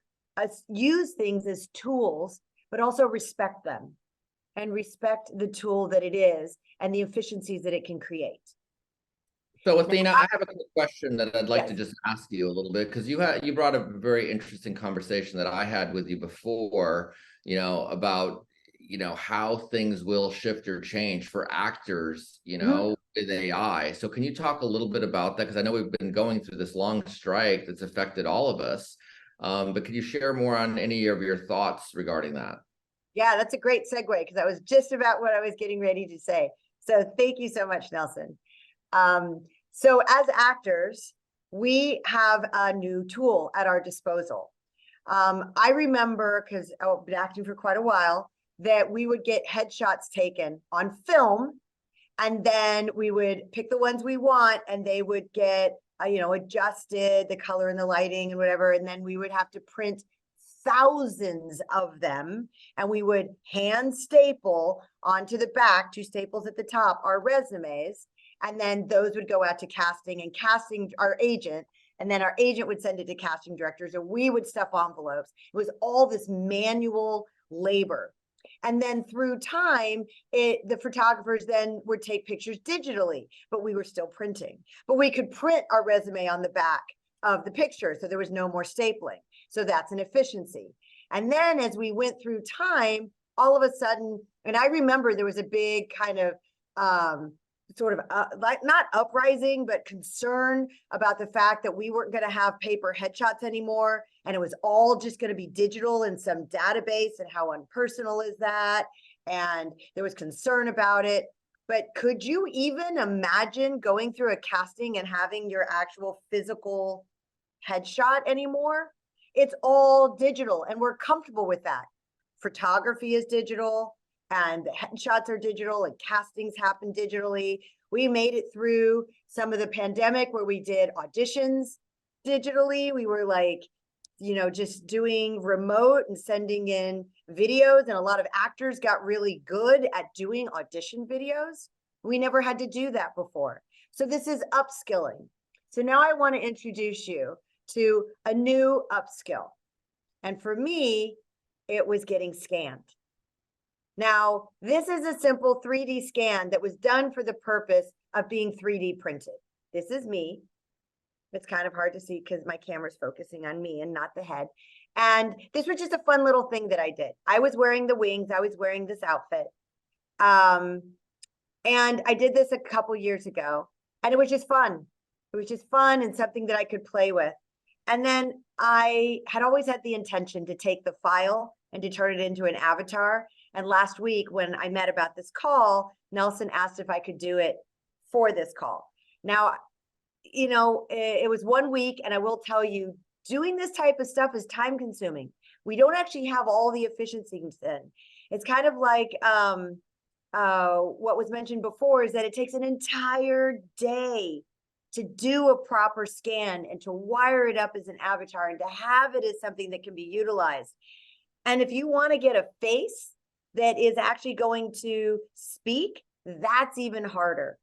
use things as tools, but also respect them and respect the tool that it is and the efficiencies that it can create. So Athena, I have a quick question that I'd like Yes. to just ask you a little bit, because you brought a very interesting conversation that I had with you before, about, how things will shift or change for actors, with AI. So can you talk a little bit about that? Because I know we've been going through this long strike that's affected all of us. But could you share more on any of your thoughts regarding that? Yeah, that's a great segue, because that was just about what I was getting ready to say. So thank you so much, Nelson. So as actors, we have a new tool at our disposal. I remember, because I've been acting for quite a while, that we would get headshots taken on film, and then we would pick the ones we want, and they would get, adjusted, the color and the lighting and whatever, and then we would have to print thousands of them, and we would hand staple onto the back, 2 staples at the top, our resumes, and then those would go out to casting, and casting our agent, and then our agent would send it to casting directors, and we would stuff envelopes. It was all this manual labor. And then through time, the photographers then would take pictures digitally, but we were still printing. But we could print our resume on the back of the picture, so there was no more stapling. So that's an efficiency. And then as we went through time, all of a sudden, and I remember there was a big kind of like not uprising, but concern about the fact that we weren't going to have paper headshots anymore. And it was all just going to be digital in some database, and how unpersonal is that? And there was concern about it. But could you even imagine going through a casting and having your actual physical headshot anymore? It's all digital, and we're comfortable with that. Photography is digital, and the headshots are digital, and castings happen digitally. We made it through some of the pandemic where we did auditions digitally. We were like, just doing remote and sending in videos, and a lot of actors got really good at doing audition videos. We never had to do that before. So this is upskilling. So now I want to introduce you to a new upskill. And for me, it was getting scanned. Now, this is a simple 3D scan that was done for the purpose of being 3D printed. This is me. It's kind of hard to see because my camera's focusing on me and not the head. And this was just a fun little thing that I did. I was wearing the wings. I was wearing this outfit. And I did this a couple years ago, and it was just fun. It was just fun and something that I could play with. And then I had always had the intention to take the file and to turn it into an avatar. And last week when I met about this call, Nelson asked if I could do it for this call. Now, you know, it was 1 week, and I will tell you, doing this type of stuff is time consuming. We don't actually have all the efficiencies in. It's kind of like what was mentioned before, is that it takes an entire day to do a proper scan and to wire it up as an avatar and to have it as something that can be utilized. And if you want to get a face that is actually going to speak, that's even harder.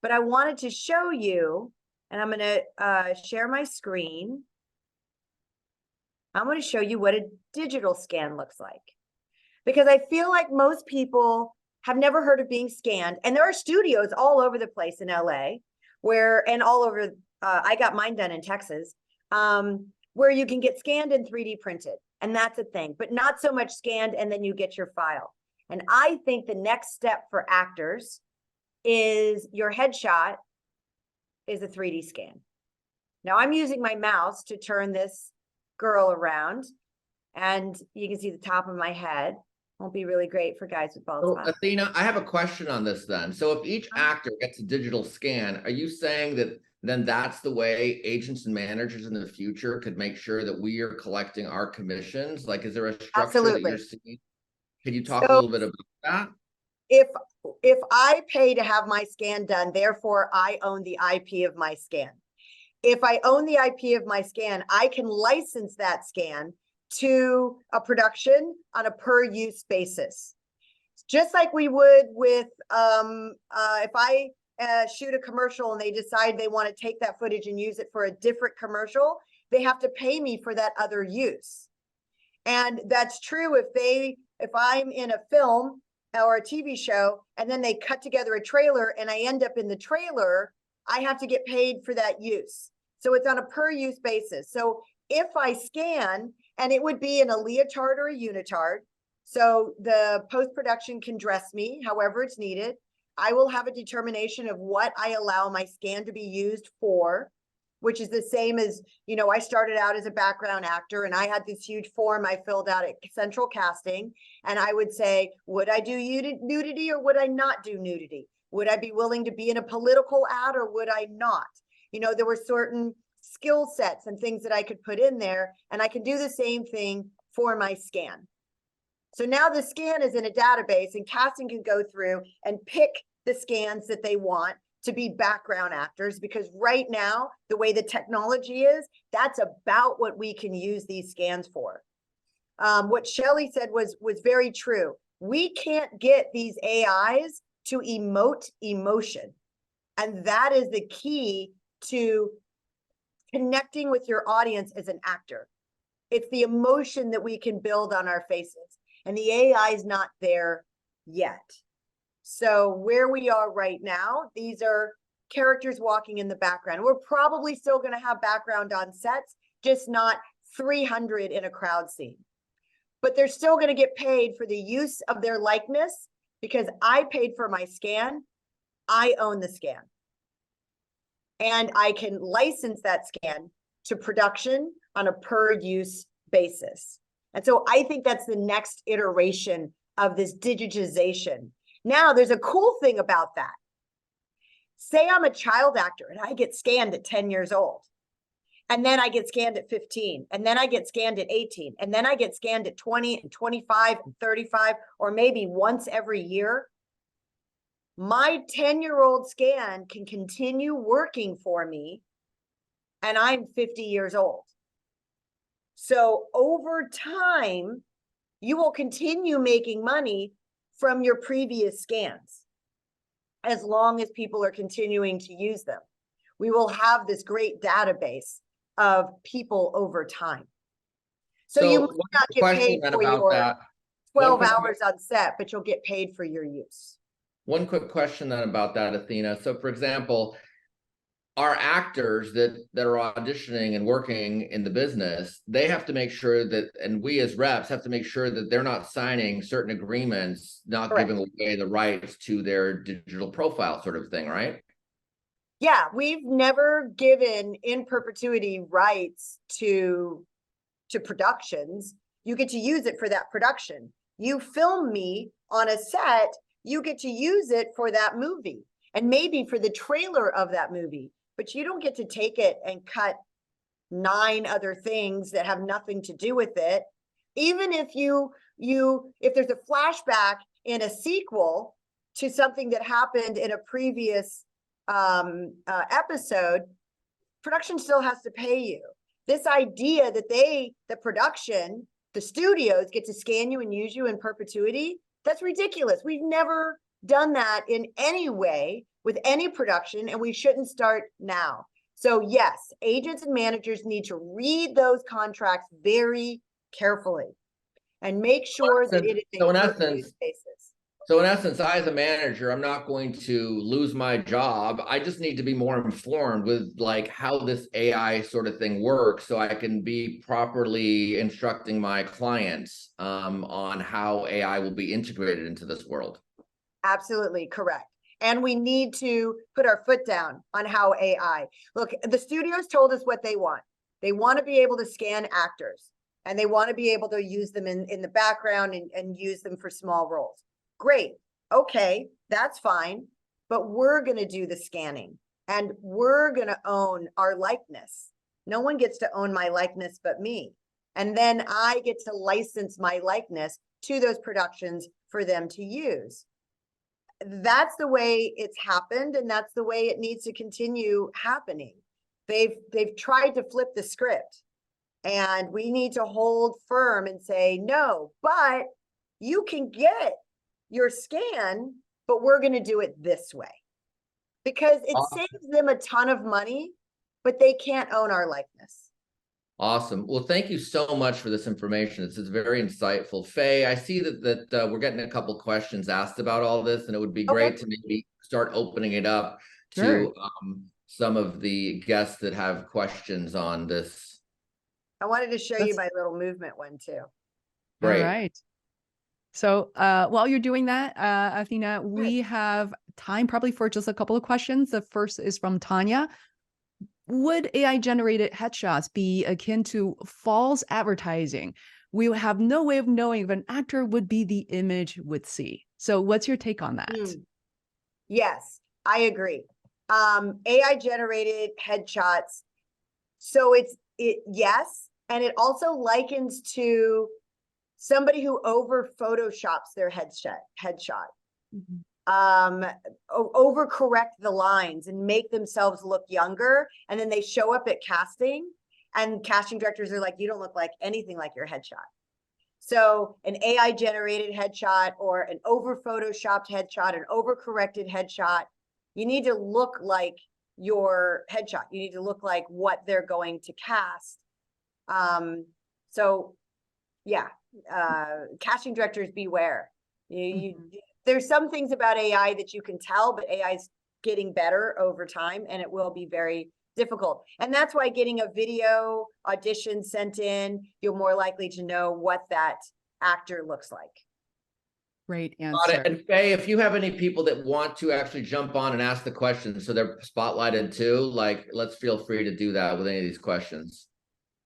But I wanted to show you, and I'm going to share my screen. I'm going to show you what a digital scan looks like, because I feel like most people have never heard of being scanned. And there are studios all over the place in LA and all over, I got mine done in Texas, where you can get scanned and 3D printed. And that's a thing, but not so much scanned and then you get your file. And I think the next step for actors is your headshot is a 3D scan. Now I'm using my mouse to turn this girl around, and you can see the top of my head. Won't be really great for guys with bald spots. Athena, I have a question on this then. So if each actor gets a digital scan, are you saying that then that's the way agents and managers in the future could make sure that we are collecting our commissions? Like, is there a structure that you're seeing? Can you talk a little bit about that? If I pay to have my scan done, therefore I own the IP of my scan. If I own the IP of my scan, I can license that scan to a production on a per use basis. Just like we would with, if I shoot a commercial and they decide they want to take that footage and use it for a different commercial, they have to pay me for that other use. And that's true if I'm in a film or a TV show and then they cut together a trailer and I end up in the trailer, I have to get paid for that use. So it's on a per use basis. So if I scan, and it would be in a leotard or a unitard, so the post-production can dress me however it's needed, I will have a determination of what I allow my scan to be used for, which is the same as, you know, I started out as a background actor and I had this huge form I filled out at Central Casting. And I would say, would I do nudity or would I not do nudity? Would I be willing to be in a political ad or would I not? You know, there were certain skill sets and things that I could put in there, and I can do the same thing for my scan. So now the scan is in a database and casting can go through and pick the scans that they want to be background actors, because right now, the way the technology is, that's about what we can use these scans for. What Shelley said was very true. We can't get these AIs to emote emotion. And that is the key to connecting with your audience as an actor. It's the emotion that we can build on our faces. And the AI is not there yet. So where we are right now, these are characters walking in the background. We're probably still going to have background on sets, just not 300 in a crowd scene. But they're still going to get paid for the use of their likeness because I paid for my scan. I own the scan. And I can license that scan to production on a per use basis. And so I think that's the next iteration of this digitization. Now, there's a cool thing about that. Say I'm a child actor and I get scanned at 10 years old. And then I get scanned at 15. And then I get scanned at 18. And then I get scanned at 20 and 25 and 35, or maybe once every year. My 10-year-old scan can continue working for me, and I'm 50 years old. So over time, you will continue making money from your previous scans as long as people are continuing to use them. We will have this great database of people over time. So you might not get paid for your 12 hours on set, but you'll get paid for your use. One quick question then about that, Athena. So for example, our actors that are auditioning and working in the business, they have to make sure that, and we as reps have to make sure that they're not signing certain agreements, not giving away the rights to their digital profile sort of thing, right? Yeah, we've never given in perpetuity rights to productions. You get to use it for that production. You film me on a set, you get to use it for that movie and maybe for the trailer of that movie, but you don't get to take it and cut 9 other things that have nothing to do with it. Even if if there's a flashback in a sequel to something that happened in a previous episode, production still has to pay you. This idea that the production, the studios get to scan you and use you in perpetuity, that's ridiculous. We've never done that in any way with any production, and we shouldn't start now. So yes, agents and managers need to read those contracts very carefully and make sure that it is a perpetuity basis. So in essence, I as a manager, I'm not going to lose my job. I just need to be more informed with like how this AI sort of thing works so I can be properly instructing my clients on how AI will be integrated into this world. Absolutely correct. And we need to put our foot down on how AI. Look, the studios told us what they want. They want to be able to scan actors, and they want to be able to use them in the background and use them for small roles. Great. Okay, that's fine. But we're going to do the scanning, and we're going to own our likeness. No one gets to own my likeness but me. And then I get to license my likeness to those productions for them to use. That's the way it's happened, and that's the way it needs to continue happening. They've tried to flip the script, and we need to hold firm and say, no, but you can get your scan, but we're going to do it this way. Because it saves them a ton of money, but they can't own our likeness. Awesome. Well, thank you so much for this information. This is very insightful. Fei, I see that we're getting a couple questions asked about all this, and it would be great to maybe start opening it up to some of the guests that have questions on this. I wanted to show you my little movement one too. Great. All right. So while you're doing that, Athena, we have time probably for just a couple of questions. The first is from Tanya. Would AI-generated headshots be akin to false advertising? We have no way of knowing if an actor would be the image would see. So what's your take on that? Yes, I agree. AI-generated headshots. So yes, and it also likens to somebody who over photoshops their headshot. Overcorrect the lines and make themselves look younger, and then they show up at casting, and casting directors are like, you don't look like anything like your headshot. So an AI generated headshot or an over photoshopped headshot, an overcorrected headshot, you need to look like your headshot. You need to look like what they're going to cast. So yeah, casting directors beware. There's some things about AI that you can tell, but AI is getting better over time, and it will be very difficult. And that's why getting a video audition sent in, you're more likely to know what that actor looks like. Great answer. And Fei, if you have any people that want to actually jump on and ask the questions so they're spotlighted too, like let's feel free to do that with any of these questions.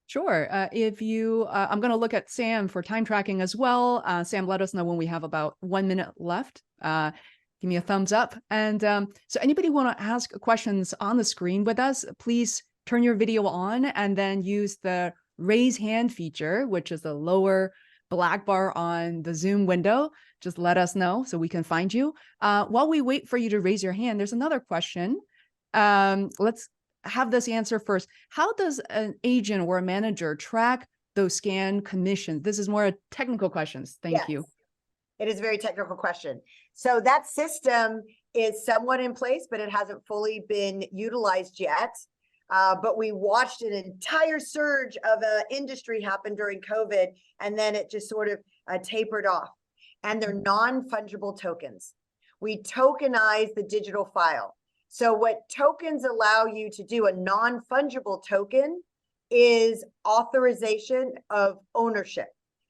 Sure. If you, I'm going to look at Sam for time tracking as well. Sam, let us know when we have about 1 minute left. Give me a thumbs up. And so anybody want to ask questions on the screen with us, please turn your video on and then use the raise hand feature, which is the lower black bar on the Zoom window. Just let us know so we can find you. While we wait for you to raise your hand, there's another question. Let's have this answer first. How does an agent or a manager track those scan commissions? This is more a technical questions. Thank you. It is a very technical question. So that system is somewhat in place, but it hasn't fully been utilized yet. But we watched an entire surge of industry happen during COVID, and then it just sort of tapered off. And they're non-fungible tokens. We tokenize the digital file. So what tokens allow you to do, a non-fungible token, is authorization of ownership.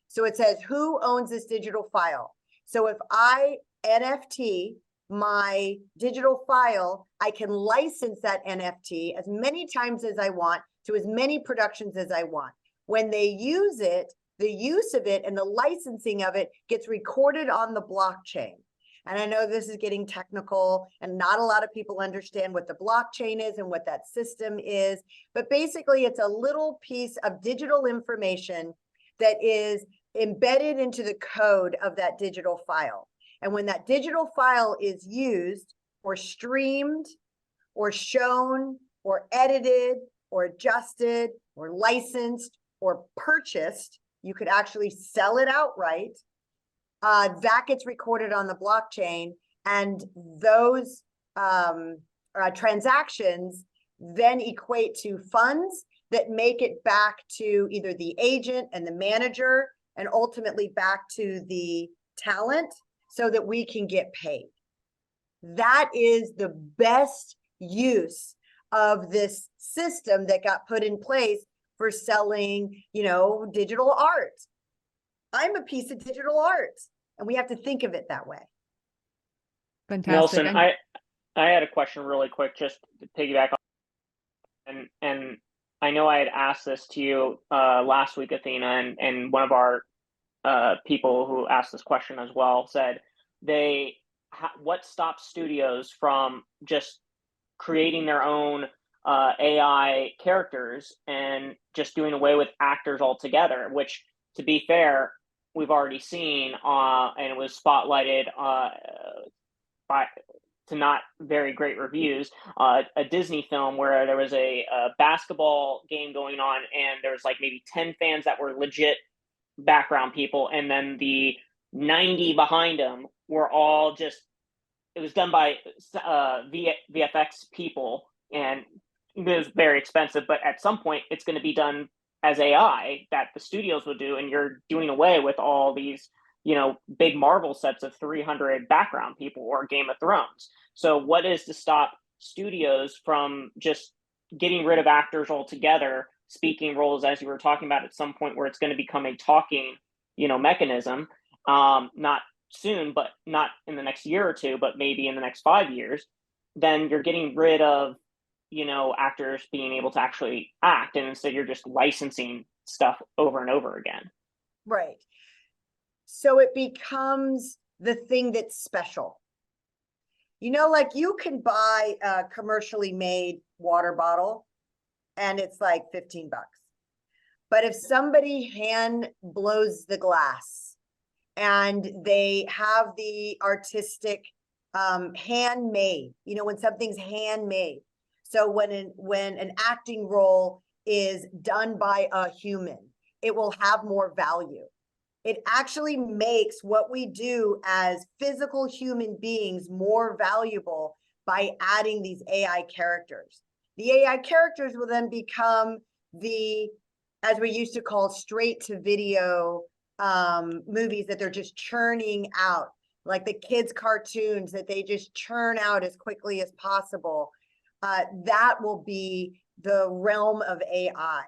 So it says who owns this digital file. So if I NFT my digital file, I can license that NFT as many times as I want to as many productions as I want. When they use it, the use of it and the licensing of it gets recorded on the blockchain. And I know this is getting technical and not a lot of people understand what the blockchain is and what that system is, but basically it's a little piece of digital information that is embedded into the code of that digital file. And when that digital file is used or streamed or shown or edited or adjusted or licensed or purchased, you could actually sell it outright. That gets recorded on the blockchain, and those transactions then equate to funds that make it back to either the agent and the manager and ultimately back to the talent so that we can get paid. That is the best use of this system that got put in place for selling, digital art. I'm a piece of digital art, and we have to think of it that way. Fantastic. Nelson, I had a question really quick, just to piggyback on, and I know I had asked this to you last week, Athena, and one of our people who asked this question as well said what stops studios from just creating their own AI characters and just doing away with actors altogether, which, to be fair, we've already seen, and it was spotlighted to not very great reviews, a Disney film where there was a basketball game going on, and there was like maybe 10 fans that were legit background people, and then the 90 behind them were all just, it was done by VFX people, and it was very expensive, but at some point it's going to be done as AI that the studios would do, and you're doing away with all these, big Marvel sets of 300 background people or Game of Thrones. So what is to stop studios from just getting rid of actors altogether, speaking roles, as you were talking about, at some point where it's going to become a talking, mechanism, not soon, but not in the next year or two, but maybe in the next 5 years, then you're getting rid of, actors being able to actually act, and instead you're just licensing stuff over and over again. Right. So it becomes the thing that's special. Like you can buy a commercially made water bottle and it's like 15 bucks. But if somebody hand blows the glass and they have the artistic handmade, when something's handmade. So when an acting role is done by a human, it will have more value. It actually makes what we do as physical human beings more valuable by adding these AI characters. The AI characters will then become as we used to call, straight to video movies that they're just churning out, like the kids' cartoons that they just churn out as quickly as possible. That will be the realm of AI.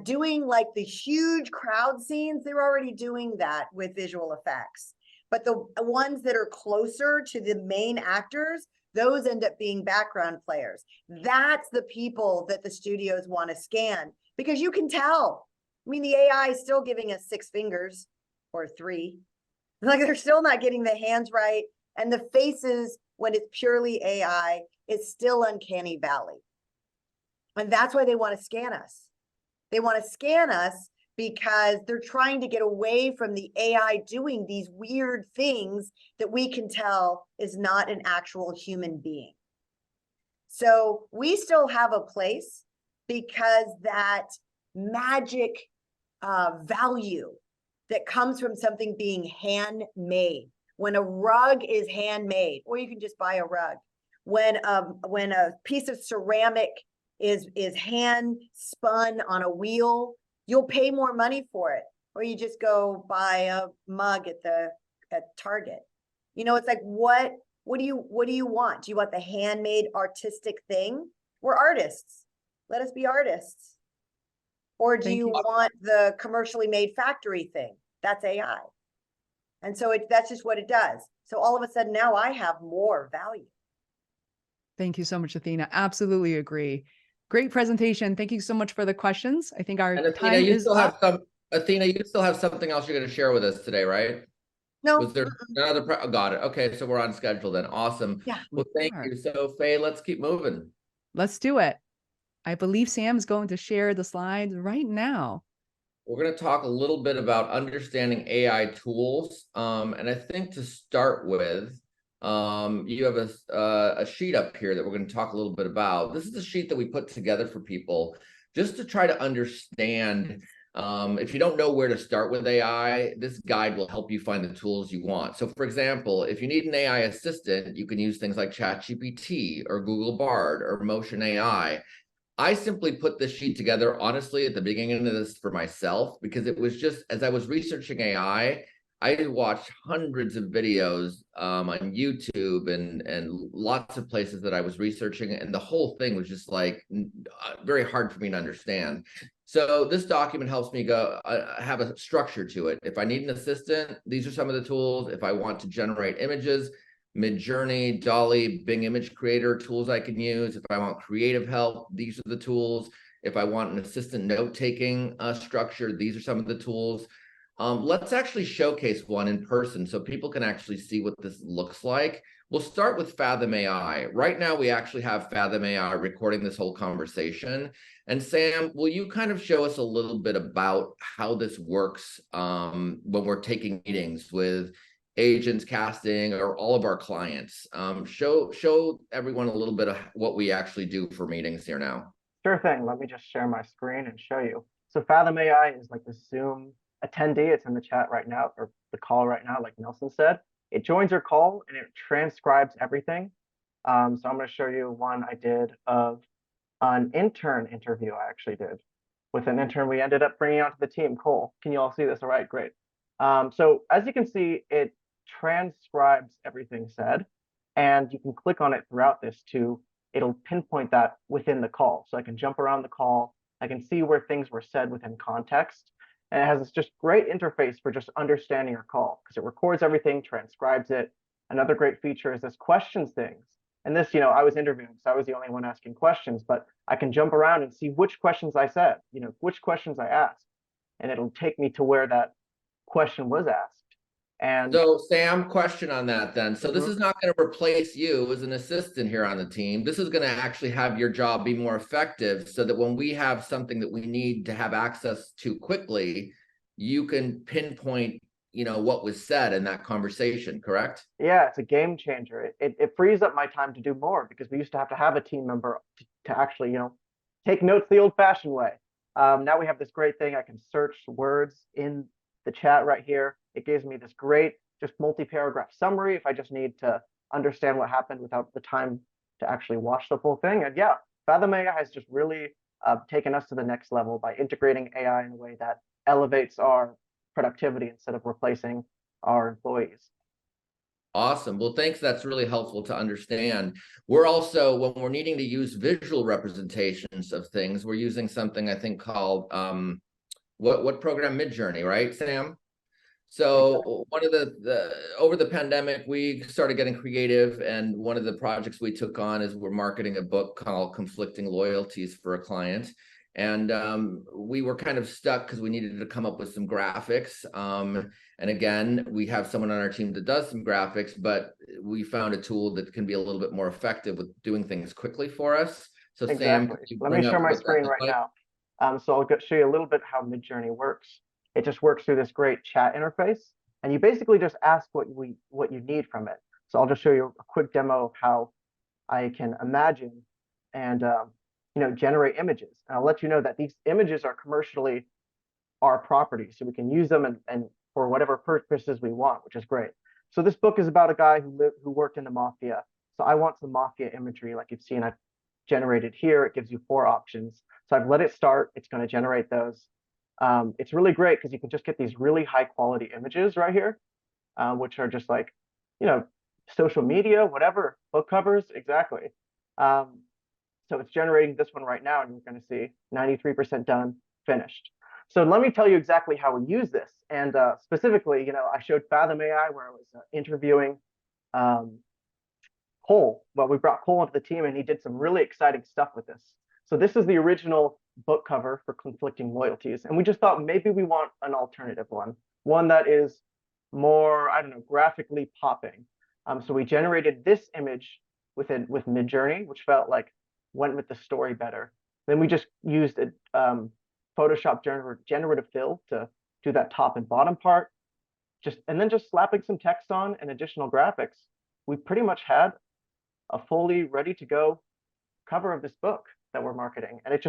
Doing like the huge crowd scenes, they're already doing that with visual effects. But the ones that are closer to the main actors, those end up being background players. That's the people that the studios want to scan, because you can tell. I mean, the AI is still giving us 6 fingers or 3. Like, they're still not getting the hands right. And the faces, when it's purely AI, is still uncanny valley. And that's why they want to scan us. They want to scan us because they're trying to get away from the AI doing these weird things that we can tell is not an actual human being. So we still have a place, because that magic value that comes from something being handmade. When a rug is handmade, or you can just buy a rug. When a piece of ceramic is hand spun on a wheel, you'll pay more money for it. Or you just go buy a mug at Target. It's like, what do you want? Do you want the handmade artistic thing? We're artists. Let us be artists. Or do you want the commercially made factory thing? That's AI. And so that's just what it does. So all of a sudden now I have more value. Thank you so much, Athena. Absolutely agree. Great presentation. Thank you so much for the questions. I think our And Athena, time you is still have up. Athena, you still have something else you're going to share with us today, right? No. Was there another? Oh, got it. Okay, so we're on schedule then. Awesome. Yeah. Well, thank you. So, Fei, let's keep moving. Let's do it. I believe Sam's going to share the slides right now. We're going to talk a little bit about understanding AI tools. And I think to start with, you have a sheet up here that we're going to talk a little bit about. This is a sheet that we put together for people just to try to understand. If you don't know where to start with AI, this guide will help you find the tools you want. So for example, if you need an AI assistant, you can use things like ChatGPT or Google Bard or Motion AI. I simply put this sheet together, honestly, at the beginning of this for myself, because it was just, as I was researching AI, I watched hundreds of videos on YouTube and lots of places that I was researching, and the whole thing was just like very hard for me to understand. So this document helps me go have a structure to it. If I need an assistant, these are some of the tools. If I want to generate images, Midjourney, Dolly, Bing Image Creator tools I can use. If I want creative help, these are the tools. If I want an assistant note-taking structure, these are some of the tools. Let's actually showcase one in person so people can actually see what this looks like. We'll start with Fathom AI. Right now, we actually have Fathom AI recording this whole conversation. And Sam, will you kind of show us a little bit about how this works when we're taking meetings with agents, casting, or all of our clients? Show everyone a little bit of what we actually do for meetings here now. Sure thing. Let me just share my screen and show you. So Fathom AI is like the Zoom attendee. It's in the chat right now, or the call right now, like Nelson said. It joins your call and it transcribes everything. So I'm going to show you one I did of an intern interview I actually did with an intern we ended up bringing onto the team. Cole, can you all see this? All right, great. So as you can see, it transcribes everything said, and you can click on it throughout this it'll pinpoint that within the call. So I can jump around the call. I can see where things were said within context. And it has this just great interface for just understanding your call because it records everything, transcribes it. Another great feature is this questions things. And this, I was interviewing, so I was the only one asking questions, but I can jump around and see which questions I said, which questions I asked. And it'll take me to where that question was asked. And so, Sam, question on that then. So this is not going to replace you as an assistant here on the team. This is going to actually have your job be more effective so that when we have something that we need to have access to quickly, you can pinpoint, what was said in that conversation, correct? Yeah, it's a game changer. It frees up my time to do more because we used to have a team member to actually, take notes the old-fashioned way. Now we have this great thing. I can search words in the chat right here. It gives me this great, just multi-paragraph summary if I just need to understand what happened without the time to actually watch the full thing. And yeah, Fathom AI has just really taken us to the next level by integrating AI in a way that elevates our productivity instead of replacing our employees. Awesome. Well, thanks. That's really helpful to understand. We're also, when we're needing to use visual representations of things, we're using something I think called, what program? Midjourney, right, Sam? So one of the over the pandemic, we started getting creative, and one of the projects we took on is we're marketing a book called Conflicting Loyalties for a client. And we were kind of stuck because we needed to come up with some graphics. And again, we have someone on our team that does some graphics, but we found a tool that can be a little bit more effective with doing things quickly for us. So exactly. Sam, let me share my screen right now. So I'll show you a little bit how Midjourney works. It just works through this great chat interface, and you basically just ask what you need from it. So I'll just show you a quick demo of how I can imagine and generate images. And I'll let you know that these images are commercially our property, so we can use them and for whatever purposes we want, which is great. So this book is about a guy who worked in the mafia. So I want some mafia imagery, like you've seen I've generated here. It gives you 4 options. So I've let it start. It's going to generate those. It's really great because you can just get these really high quality images right here, which are just like, social media, whatever, book covers, exactly. So it's generating this one right now, and you're going to see 93% done, finished. So let me tell you exactly how we use this. And specifically, I showed Fathom AI where I was interviewing Cole. Well, we brought Cole into the team and he did some really exciting stuff with this. So this is the original book cover for Conflicting Loyalties. And we just thought maybe we want an alternative one that is more, I don't know, graphically popping. So we generated this image with Midjourney, which felt like went with the story better. Then we just used a Photoshop generative fill to do that top and bottom part. And then just slapping some text on and additional graphics, we pretty much had a fully ready to go cover of this book that we're marketing. And it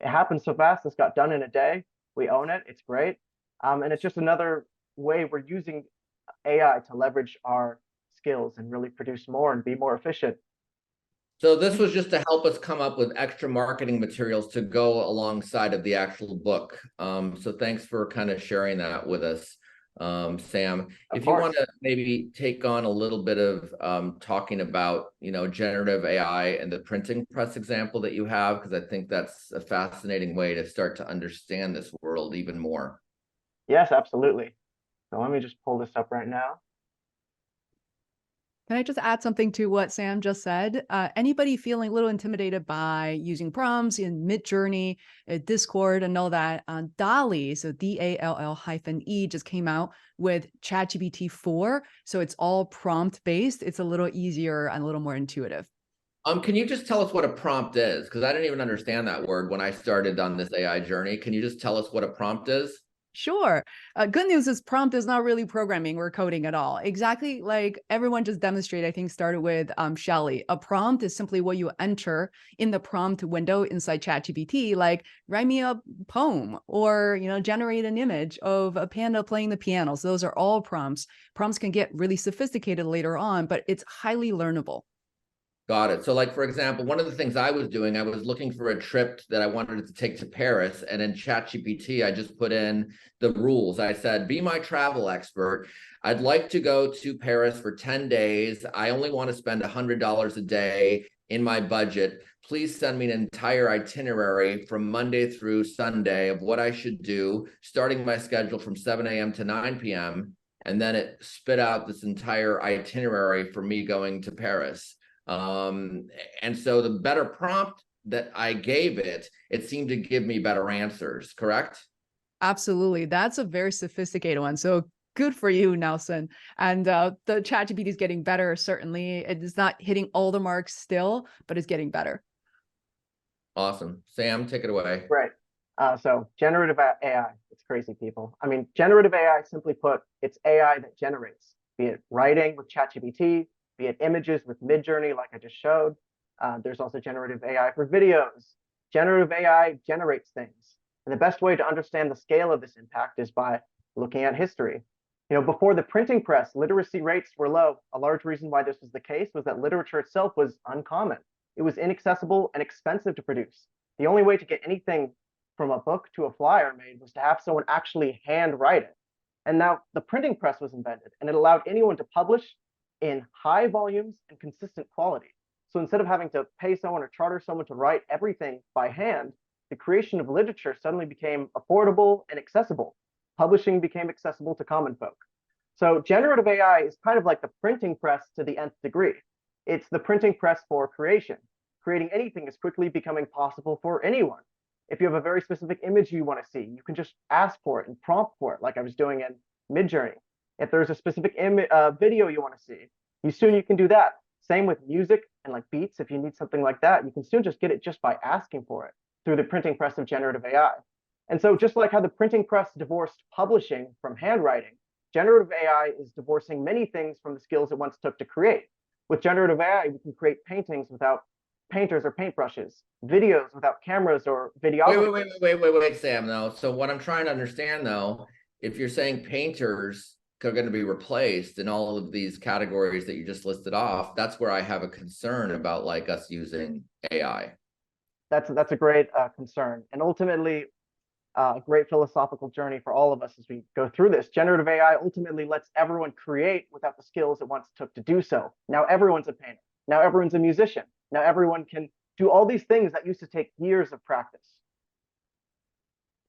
happened so fast. This got done in a day. We own it. It's great. And it's just another way we're using AI to leverage our skills and really produce more and be more efficient. So this was just to help us come up with extra marketing materials to go alongside of the actual book. So thanks for kind of sharing that with us, Sam. If you want to maybe take on a little bit of talking about, generative AI and the printing press example that you have, because I think that's a fascinating way to start to understand this world even more. Yes, absolutely. So let me just pull this up right now. Can I just add something to what Sam just said? Anybody feeling a little intimidated by using prompts in Midjourney, Discord, and all that? DALL-E, so DALL-E just came out with ChatGPT 4. So it's all prompt based. It's a little easier and a little more intuitive. Can you just tell us what a prompt is? Because I didn't even understand that word when I started on this AI journey. Can you just tell us what a prompt is? Sure. Good news is prompt is not really programming or coding at all. Exactly like everyone just demonstrated, I think started with Shelley. A prompt is simply what you enter in the prompt window inside ChatGPT, like write me a poem or, generate an image of a panda playing the piano. So those are all prompts. Prompts can get really sophisticated later on, but it's highly learnable. Got it. So like, for example, one of the things I was doing, I was looking for a trip that I wanted to take to Paris, and in ChatGPT, I just put in the rules. I said, be my travel expert. I'd like to go to Paris for 10 days. I only want to spend $100 a day in my budget. Please send me an entire itinerary from Monday through Sunday of what I should do, starting my schedule from 7 a.m. to 9 p.m. And then it spit out this entire itinerary for me going to Paris. And so the better prompt that I gave it, it seemed to give me better answers, correct? Absolutely. That's a very sophisticated one. So good for you, Nelson. And the ChatGPT is getting better, certainly. It is not hitting all the marks still, but it's getting better. Awesome. Sam, take it away. Right. So generative AI, it's crazy, people. I mean, generative AI, simply put, it's AI that generates, be it writing with ChatGPT, be it images with Midjourney, like I just showed. There's also generative AI for videos. Generative AI generates things. And the best way to understand the scale of this impact is by looking at history. Before the printing press, literacy rates were low. A large reason why this was the case was that literature itself was uncommon. It was inaccessible and expensive to produce. The only way to get anything from a book to a flyer made was to have someone actually hand write it. And now the printing press was invented, and it allowed anyone to publish in high volumes and consistent quality. So instead of having to pay someone or charter someone to write everything by hand, the creation of literature suddenly became affordable and accessible. Publishing became accessible to common folk. So generative AI is kind of like the printing press to the nth degree. It's the printing press for creation. Creating anything is quickly becoming possible for anyone. If you have a very specific image you want to see, you can just ask for it and prompt for it, like I was doing in Midjourney. If there's a specific video you want to see, you can do that. Same with music and like beats. If you need something like that, you can soon just get it just by asking for it through the printing press of generative AI. And so just like how the printing press divorced publishing from handwriting, generative AI is divorcing many things from the skills it once took to create. With generative AI, we can create paintings without painters or paintbrushes, videos without cameras or videographers. Wait, Sam, though. So what I'm trying to understand, though, if you're saying painters are going to be replaced in all of these categories that you just listed off, that's where I have a concern about like us using AI. That's a great concern, and ultimately a great philosophical journey for all of us as we go through this. Generative AI ultimately lets everyone create without the skills it once took to do so. Now everyone's a painter. Now everyone's a musician. Now everyone can do all these things that used to take years of practice.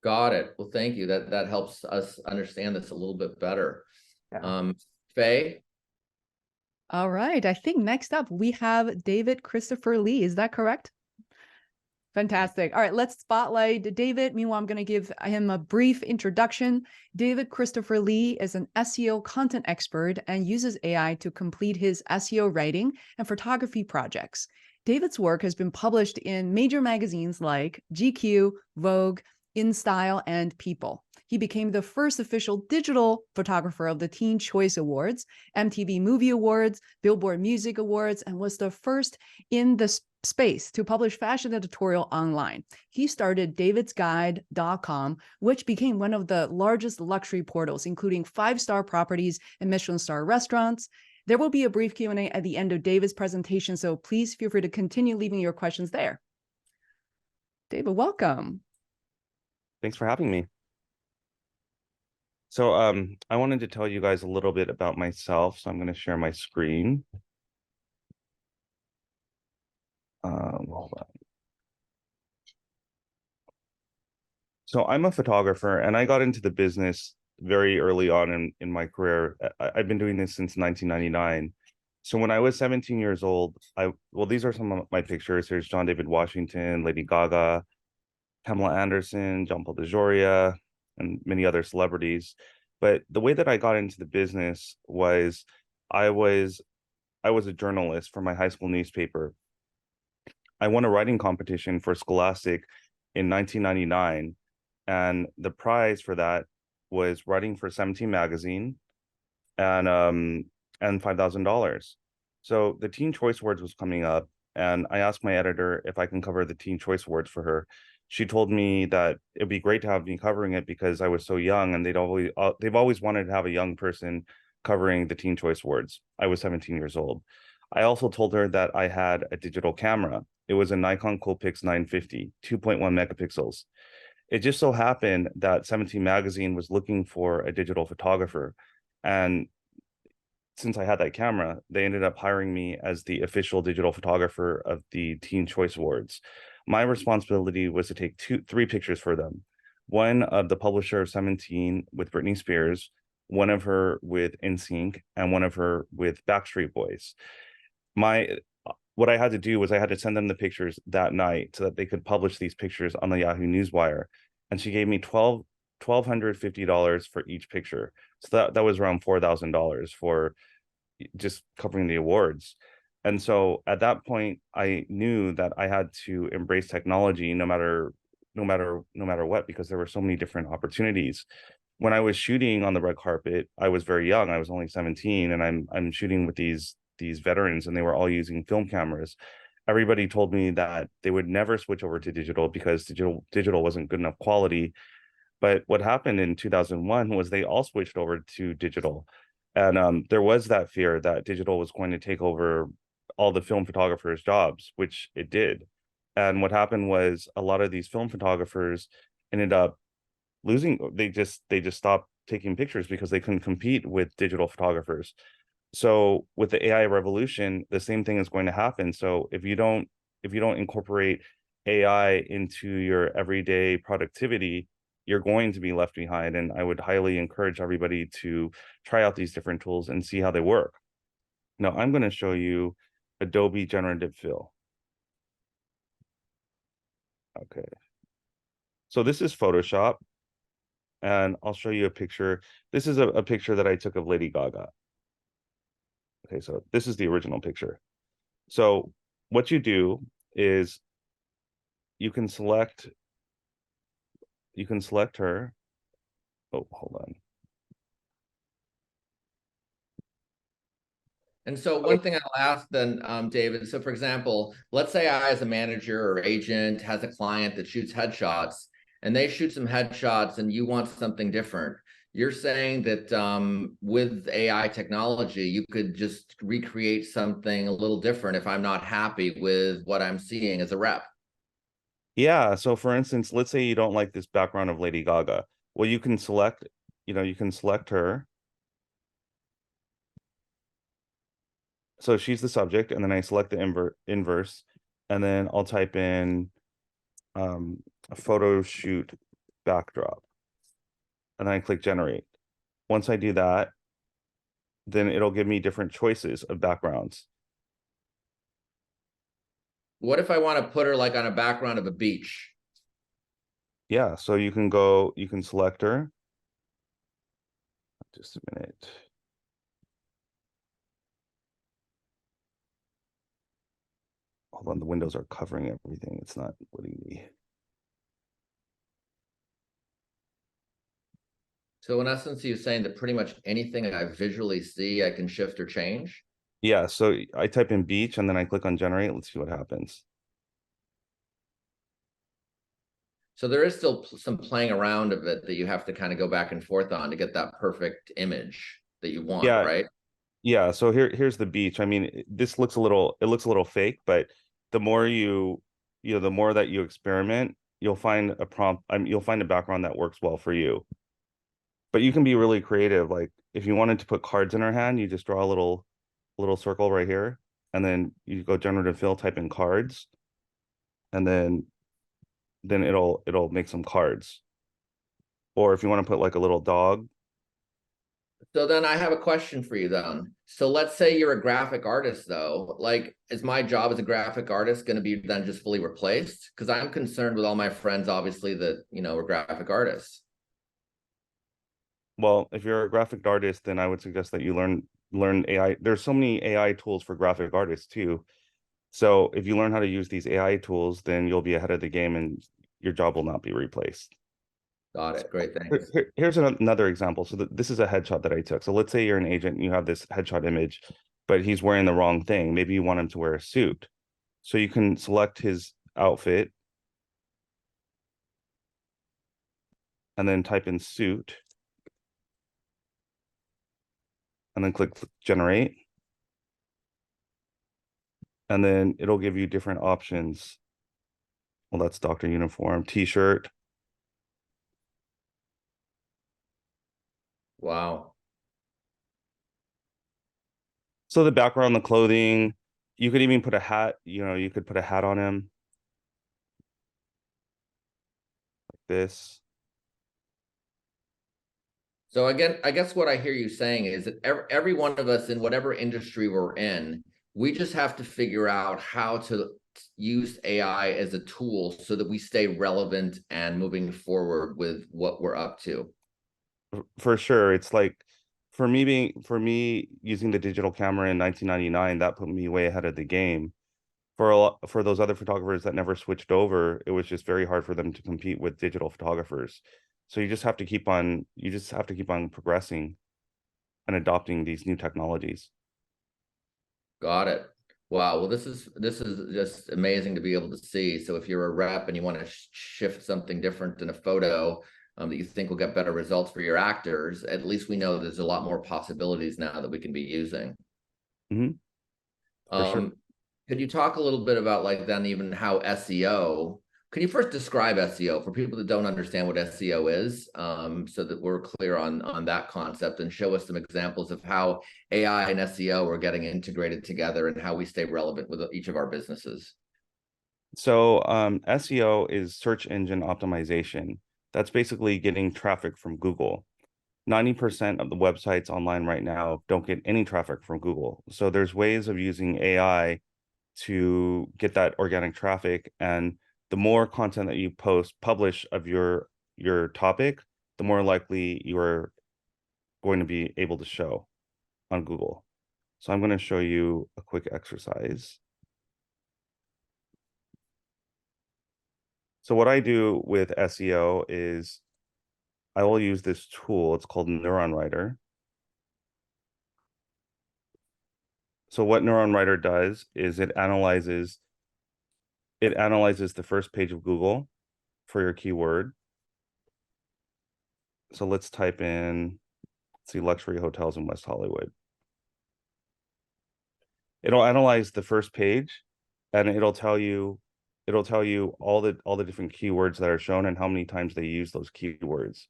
Got it. Well, thank you. That helps us understand this a little bit better. Yeah. Fei? All right. I think next up we have David Christopher Lee. Is that correct? Fantastic. All right, let's spotlight David. Meanwhile, I'm going to give him a brief introduction. David Christopher Lee is an SEO content expert and uses AI to complete his SEO writing and photography projects. David's work has been published in major magazines like GQ, Vogue, InStyle, and People. He became the first official digital photographer of the Teen Choice Awards, MTV Movie Awards, Billboard Music Awards, and was the first in the space to publish fashion editorial online. He started davidsguide.com, which became one of the largest luxury portals, including 5-star properties and Michelin star restaurants. There will be a brief Q&A at the end of David's presentation, so please feel free to continue leaving your questions there. David, welcome. Thanks for having me. So I wanted to tell you guys a little bit about myself, so I'm going to share my screen. Hold on. So I'm a photographer, and I got into the business very early on in my career. I've been doing this since 1999. So when I was 17 years old, well, these are some of my pictures. Here's John David Washington, Lady Gaga, Pamela Anderson, John Paul DeJoria, and many other celebrities. But the way that I got into the business was I was a journalist for my high school newspaper. I won a writing competition for Scholastic in 1999, and the prize for that was writing for 17 magazine and $5,000. So the Teen Choice Awards was coming up, and I asked my editor if I can cover the Teen Choice Awards for her. She told me that it'd be great to have me covering it because I was so young, and they've always wanted to have a young person covering the Teen Choice Awards. I was 17 years old. I also told her that I had a digital camera. It was a Nikon Coolpix 950, 2.1 megapixels. It just so happened that 17 Magazine was looking for a digital photographer. And since I had that camera, they ended up hiring me as the official digital photographer of the Teen Choice Awards. My responsibility was to take 3 pictures for them. One of the publisher of 17 with Britney Spears, one of her with NSYNC, and one of her with Backstreet Boys. What I had to do was I had to send them the pictures that night so that they could publish these pictures on the Yahoo Newswire. And she gave me $1,250 for each picture. So that was around $4,000 for just covering the awards. And so at that point, I knew that I had to embrace technology no matter what, because there were so many different opportunities. When I was shooting on the red carpet, I was very young. I was only 17, and I'm shooting with these veterans, and they were all using film cameras. Everybody told me that they would never switch over to digital because digital wasn't good enough quality. But what happened in 2001 was they all switched over to digital. And there was that fear that digital was going to take over all the film photographers' jobs, which it did. And what happened was a lot of these film photographers ended up losing. They just stopped taking pictures because they couldn't compete with digital photographers. So with the AI revolution, the same thing is going to happen. So if you don't incorporate AI into your everyday productivity, you're going to be left behind. And I would highly encourage everybody to try out these different tools and see how they work. Now I'm going to show you Adobe Generative Fill. Okay. So this is Photoshop, and I'll show you a picture. This is a picture that I took of Lady Gaga. Okay, so this is the original picture. So what you do is you can select her. Oh, hold on. And so one thing I'll ask then, David, so for example, let's say I, as a manager or agent, has a client that shoots headshots, and they shoot some headshots and you want something different. You're saying that with AI technology, you could just recreate something a little different if I'm not happy with what I'm seeing as a rep. Yeah, so for instance, let's say you don't like this background of Lady Gaga. Well, you can select her. So she's the subject, and then I select the inverse, and then I'll type in a photo shoot backdrop, and then I click generate. Once I do that, then it'll give me different choices of backgrounds. What if I want to put her like on a background of a beach? Yeah, so you can select her. Just a minute. Hold on, the windows are covering everything. It's not letting me. So in essence, you're saying that pretty much anything I visually see, I can shift or change? Yeah, so I type in beach and then I click on generate. Let's see what happens. So there is still some playing around of it that you have to kind of go back and forth on to get that perfect image that you want, Yeah, right? yeah. So here's the beach. I mean, this looks a little fake, but the more the more that you experiment, you'll find a prompt. You'll find a background that works well for you. But you can be really creative. Like if you wanted to put cards in her hand, you just draw a little circle right here, and then you go generative fill, type in cards, and then it'll make some cards. Or if you want to put like a little dog. So then I have a question for you then. So let's say you're a graphic artist though, like is my job as a graphic artist going to be then just fully replaced? Because I'm concerned with all my friends, obviously, that, are graphic artists. Well, if you're a graphic artist, then I would suggest that you learn AI. There's so many AI tools for graphic artists too. So if you learn how to use these AI tools, then you'll be ahead of the game and your job will not be replaced. Got it. Great. Thanks. Here's another example. So this is a headshot that I took. So let's say you're an agent and you have this headshot image, but he's wearing the wrong thing. Maybe you want him to wear a suit. So you can select his outfit and then type in suit and then click generate. And then it'll give you different options. Well, that's doctor uniform, t-shirt. Wow. So the background, the clothing, you could even put a hat, you could put a hat on him. Like this. So again, I guess what I hear you saying is that every one of us in whatever industry we're in, we just have to figure out how to use AI as a tool so that we stay relevant and moving forward with what we're up to. For sure. It's like for me using the digital camera in 1999, that put me way ahead of the game. For those other photographers that never switched over, it was just very hard for them to compete with digital photographers. So you just have to keep on progressing and adopting these new technologies. Got it. Wow. Well, this is just amazing to be able to see. So if you're a rep and you want to shift something different in a photo that you think will get better results for your actors, at least we know there's a lot more possibilities now that we can be using. Mm-hmm. For sure. Could you talk a little bit about like then even how SEO? Can you first describe SEO for people that don't understand what SEO is, so that we're clear on that concept, and show us some examples of how AI and SEO are getting integrated together and how we stay relevant with each of our businesses? So SEO is search engine optimization. That's basically getting traffic from Google. 90% of the websites online right now don't get any traffic from Google. So there's ways of using AI to get that organic traffic, and the more content that you publish of your topic, the more likely you're going to be able to show on Google. So I'm going to show you a quick exercise. So what I do with SEO is I will use this tool. It's called Neuron Writer. So what Neuron Writer does is it analyzes the first page of Google for your keyword. So let's type in, let's see, luxury hotels in West Hollywood. It'll analyze the first page and it'll tell you all the different keywords that are shown and how many times they use those keywords.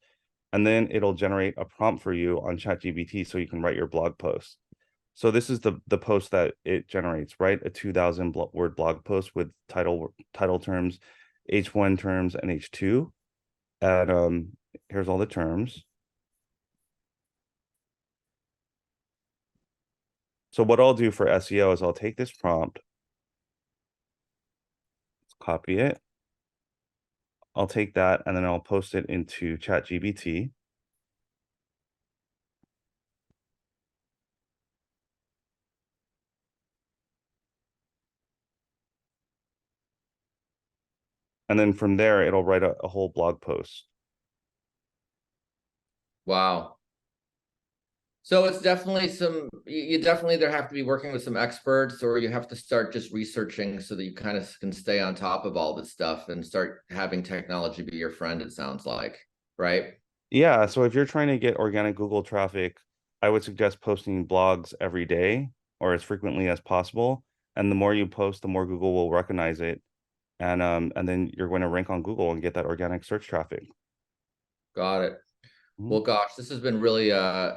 And then it'll generate a prompt for you on ChatGPT so you can write your blog post. So this is the post that it generates, right? A 2,000 word blog post with title terms, H1 terms, and H2. And here's all the terms. So what I'll do for SEO is I'll take this prompt, copy it. I'll take that and then I'll post it into ChatGPT. And then from there, it'll write a whole blog post. Wow. So it's definitely you definitely either have to be working with some experts, or you have to start just researching so that you kind of can stay on top of all this stuff and start having technology be your friend, it sounds like, right? Yeah, so if you're trying to get organic Google traffic, I would suggest posting blogs every day or as frequently as possible. And the more you post, the more Google will recognize it. And then you're going to rank on Google and get that organic search traffic. Got it. Well, gosh, this has been really,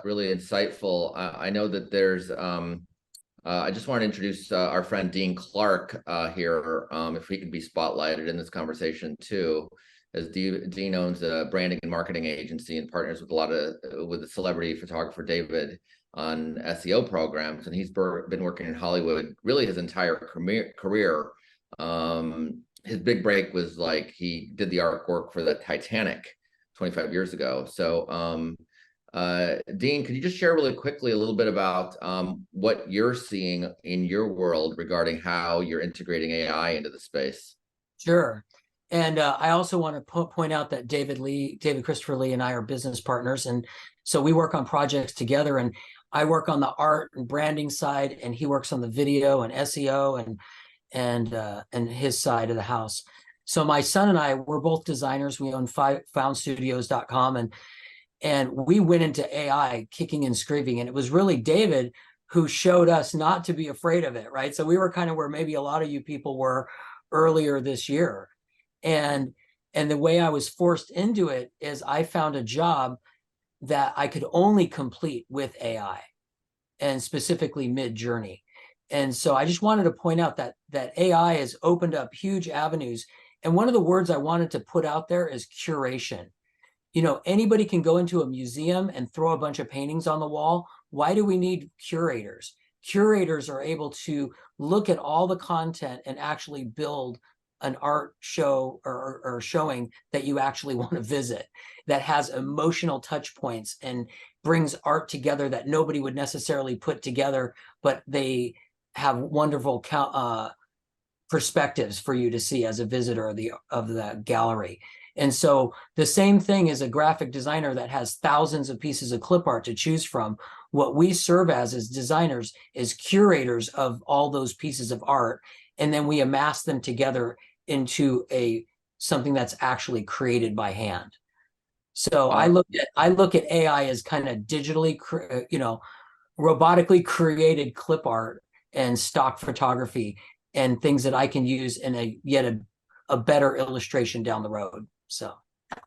really insightful. I know that there's, I just want to introduce our friend Dean Clark here, if he could be spotlighted in this conversation too, as Dean owns a branding and marketing agency and partners with with the celebrity photographer David on SEO programs, and he's been working in Hollywood really his entire career. His big break was like he did the artwork for the Titanic 25 years ago. So, Dean, could you just share really quickly a little bit about what you're seeing in your world regarding how you're integrating AI into the space? Sure. And I also want to point out that David Chrsitopher Lee and I are business partners. And so we work on projects together, and I work on the art and branding side, and he works on the video and SEO and his side of the house. So my son and I, we're both designers. We own foundstudios.com, and we went into AI kicking and screaming. And it was really David who showed us not to be afraid of it, right? So we were kind of where maybe a lot of you people were earlier this year. And the way I was forced into it is I found a job that I could only complete with AI, and specifically Midjourney. And so I just wanted to point out that AI has opened up huge avenues. And one of the words I wanted to put out there is curation. You know, anybody can go into a museum and throw a bunch of paintings on the wall. Why do we need curators? Curators are able to look at all the content and actually build an art show or showing that you actually want to visit, that has emotional touch points and brings art together that nobody would necessarily put together, but they have wonderful perspectives for you to see as a visitor of the gallery. And so the same thing as a graphic designer that has thousands of pieces of clip art to choose from. What we serve as designers is curators of all those pieces of art, and then we amass them together into something that's actually created by hand. So I look at AI as kind of digitally, robotically created clip art and stock photography and things that I can use in a better illustration down the road. So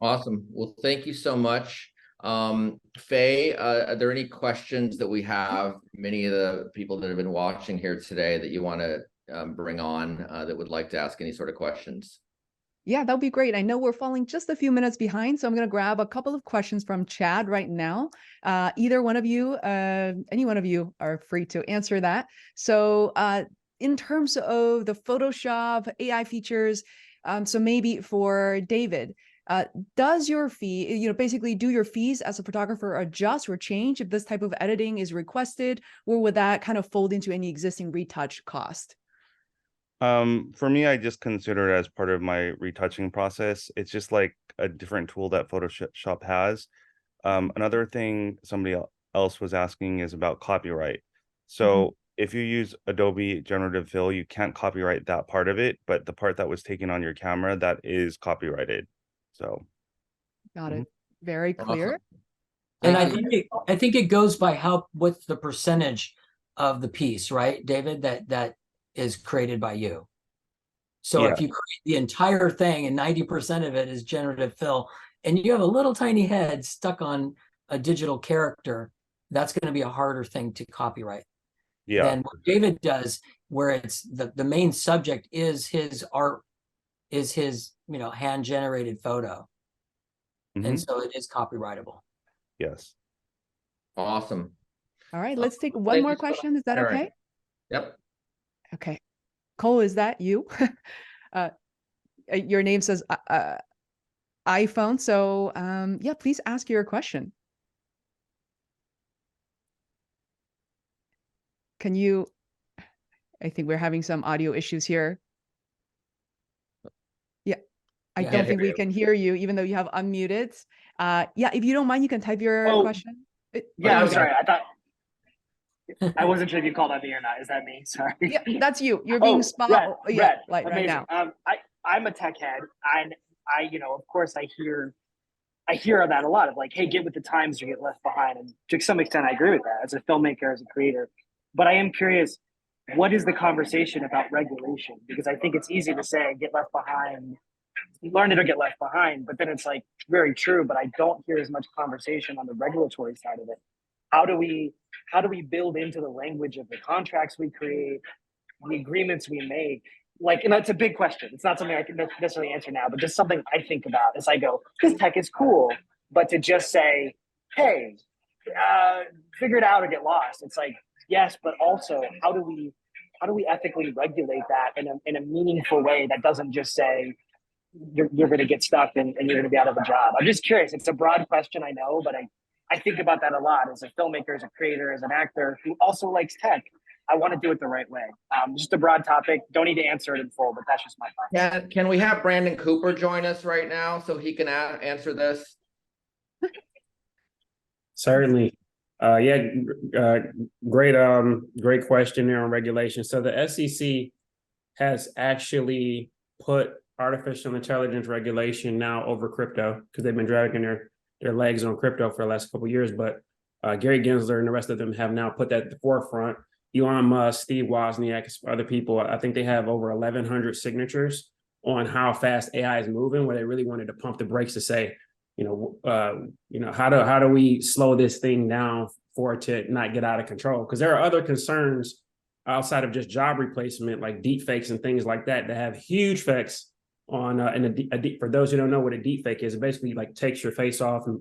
awesome. Well, thank you so much. Fei, are there any questions that we have, many of the people that have been watching here today, that you want to bring on that would like to ask any sort of questions? Yeah, that would be great. I know we're falling just a few minutes behind, so I'm going to grab a couple of questions from Chad right now. Either one of you, any one of you are free to answer that. So in terms of the Photoshop AI features, so maybe for David, does your fee, basically do your fees as a photographer adjust or change if this type of editing is requested, or would that kind of fold into any existing retouch cost? For me, I just consider it as part of my retouching process. It's just like a different tool that Photoshop has. Another thing somebody else was asking is about copyright. So if you use Adobe Generative Fill, you can't copyright that part of it, but the part that was taken on your camera, that is copyrighted. So got it. Very clear. And I think it goes by what's the percentage of the piece, right, David, that is created by you. So if you create the entire thing and 90% of it is generative fill, and you have a little tiny head stuck on a digital character, that's going to be a harder thing to copyright than what David does, where it's the main subject is his art, is his hand generated photo. And so it is copyrightable. Yes. Awesome. All right, let's take one more question. Is that okay? Yep. Okay. Cole, is that you? Your name says iPhone. So yeah, please ask your question. Can you, I think we're having some audio issues here. Yeah, I don't think we can hear you, even though you have unmuted. Yeah, if you don't mind, you can type your question. Yeah, I'm sorry. I thought I wasn't sure if you called on me or not. Is that me? Sorry. Yeah, that's you. You're being spot. Yeah, like right now. I'm a tech head, and of course, I hear that a lot of like, hey, get with the times or get left behind. And to some extent, I agree with that as a filmmaker, as a creator. But I am curious, what is the conversation about regulation? Because I think it's easy to say get left behind, learn it or get left behind, but then it's like very true. But I don't hear as much conversation on the regulatory side of it. How do we build into the language of the contracts we create, the agreements we make? Like, and that's a big question. It's not something I can necessarily answer now, but just something I think about as I go, this tech is cool, but to just say, hey, figure it out or get lost. It's like, yes, but also how do we ethically regulate that in a meaningful way that doesn't just say you're going to get stuck and you're going to be out of a job? I'm just curious. It's a broad question, I know, but I think about that a lot as a filmmaker, as a creator, as an actor who also likes tech. I want to do it the right way. Just a broad topic. Don't need to answer it in full, but that's just my thought. Yeah, can we have Brandon Cooper join us right now so he can answer this? Certainly. Great question there on regulation. So the SEC has actually put artificial intelligence regulation now over crypto because they've been dragging their legs on crypto for the last couple of years. But Gary Gensler and the rest of them have now put that at the forefront. Elon Musk, Steve Wozniak, other people, I think they have over 1,100 signatures on how fast AI is moving, where they really wanted to pump the brakes to say, how do we slow this thing down for it to not get out of control? Because there are other concerns outside of just job replacement, like deep fakes and things like that have huge effects on for those who don't know what a deep fake is, it basically like takes your face off and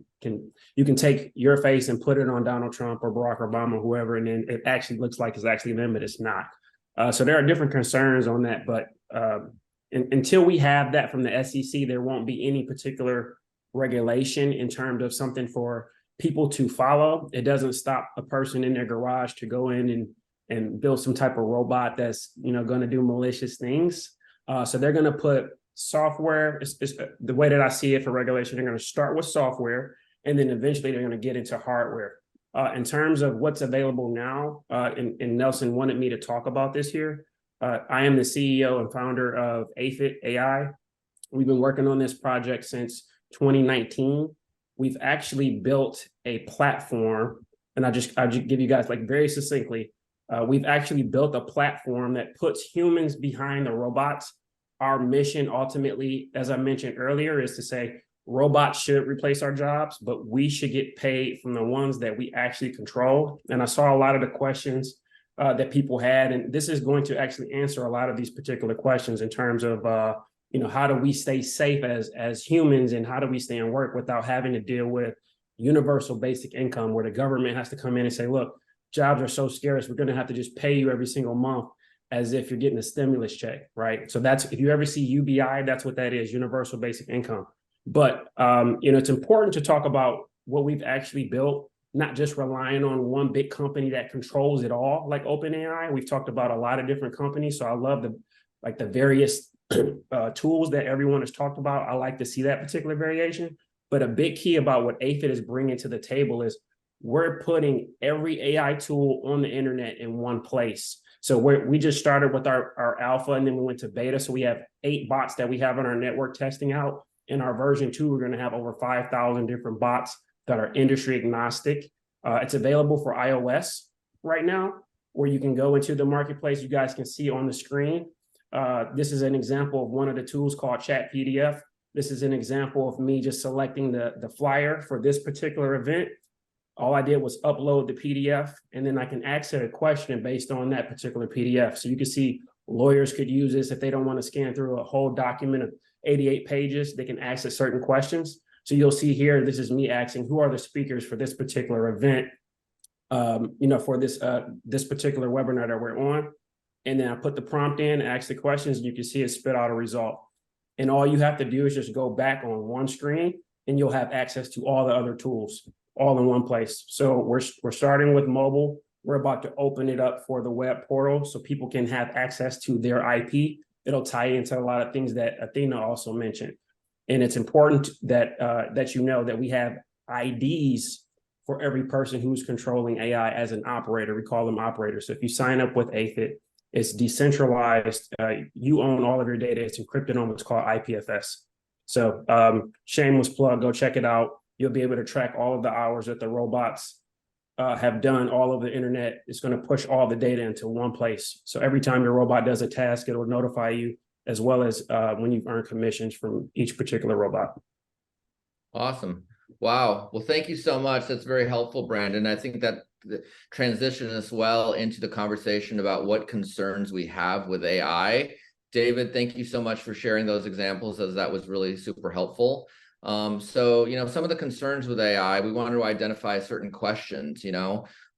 you can take your face and put it on Donald Trump or Barack Obama or whoever, and then it actually looks like it's actually them, but it's not. So there are different concerns on that, but until we have that from the SEC, there won't be any particular regulation in terms of something for people to follow. It doesn't stop a person in their garage to go in and build some type of robot that's going to do malicious things. So they're going to put software, the way that I see it for regulation, they're going to start with software, and then eventually they're going to get into hardware. In terms of what's available now, and Nelson wanted me to talk about this here, I am the CEO and founder of Aphid AI. We've been working on this project since 2019. We've actually built a platform, and I'll just give you guys like very succinctly, we've actually built a platform that puts humans behind the robots. Our mission ultimately, as I mentioned earlier, is to say robots should replace our jobs, but we should get paid from the ones that we actually control. And I saw a lot of the questions that people had, and this is going to actually answer a lot of these particular questions in terms of, how do we stay safe as humans, and how do we stay in work without having to deal with universal basic income, where the government has to come in and say, look, jobs are so scarce, we're going to have to just pay you every single month as if you're getting a stimulus check, right? So that's, if you ever see UBI, that's what that is, universal basic income. But, it's important to talk about what we've actually built, not just relying on one big company that controls it all, like OpenAI. We've talked about a lot of different companies. So I love the various tools that everyone has talked about. I like to see that particular variation. But a big key about what Aphid is bringing to the table is we're putting every AI tool on the internet in one place. So we just started with our alpha, and then we went to beta. So we have 8 bots that we have on our network testing out. In our version 2, we're going to have over 5,000 different bots that are industry agnostic. It's available for iOS right now, where you can go into the marketplace. You guys can see on the screen. This is an example of one of the tools called Chat PDF. This is an example of me just selecting the flyer for this particular event. All I did was upload the PDF, and then I can answer a question based on that particular PDF. So you can see lawyers could use this if they don't want to scan through a whole document of 88 pages. They can ask certain questions. So you'll see here, this is me asking, who are the speakers for this particular event? for this particular webinar that we're on. And then I put the prompt in, ask the questions, and you can see it spit out a result. And all you have to do is just go back on one screen and you'll have access to all the other tools all in one place. So we're starting with mobile. We're about to open it up for the web portal so people can have access to their IP. It'll tie into a lot of things that Athena also mentioned. And it's important that that you know that we have IDs for every person who's controlling AI as an operator. We call them operators. So if you sign up with Aphid, it's decentralized. You own all of your data. It's encrypted on what's called IPFS. So shameless plug, go check it out. You'll be able to track all of the hours that the robots have done all over the internet. It's going to push all the data into one place. So every time your robot does a task, it'll notify you, as well as when you've earned commissions from each particular robot. Awesome. Wow. Well, thank you so much. That's very helpful, Brandon. I think that transition us well into the conversation about what concerns we have with AI. David, thank you so much for sharing those examples, as that was really super helpful. So, some of the concerns with AI, we wanted to identify certain questions.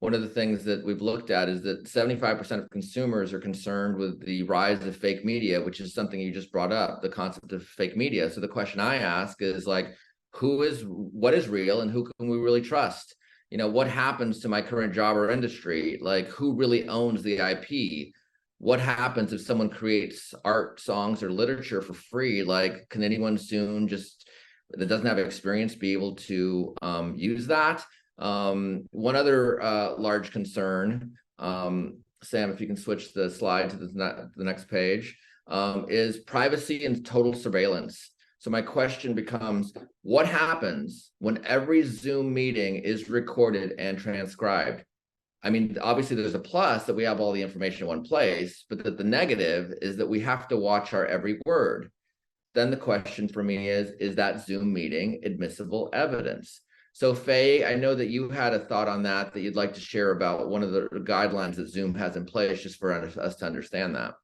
One of the things that we've looked at is that 75% of consumers are concerned with the rise of fake media, which is something you just brought up, the concept of fake media. So the question I ask is like, what is real and who can we really trust? What happens to my current job or industry? Like, who really owns the IP? What happens if someone creates art, songs, or literature for free? Like, can anyone soon that doesn't have experience be able to use that? One other large concern, Sam, if you can switch the slide to the next page, is privacy and total surveillance. So my question becomes, what happens when every Zoom meeting is recorded and transcribed? I mean, obviously there's a plus that we have all the information in one place, but the negative is that we have to watch our every word. Then the question for me is that Zoom meeting admissible evidence? So Fei, I know that you had a thought on that you'd like to share about one of the guidelines that Zoom has in place, just for us to understand that.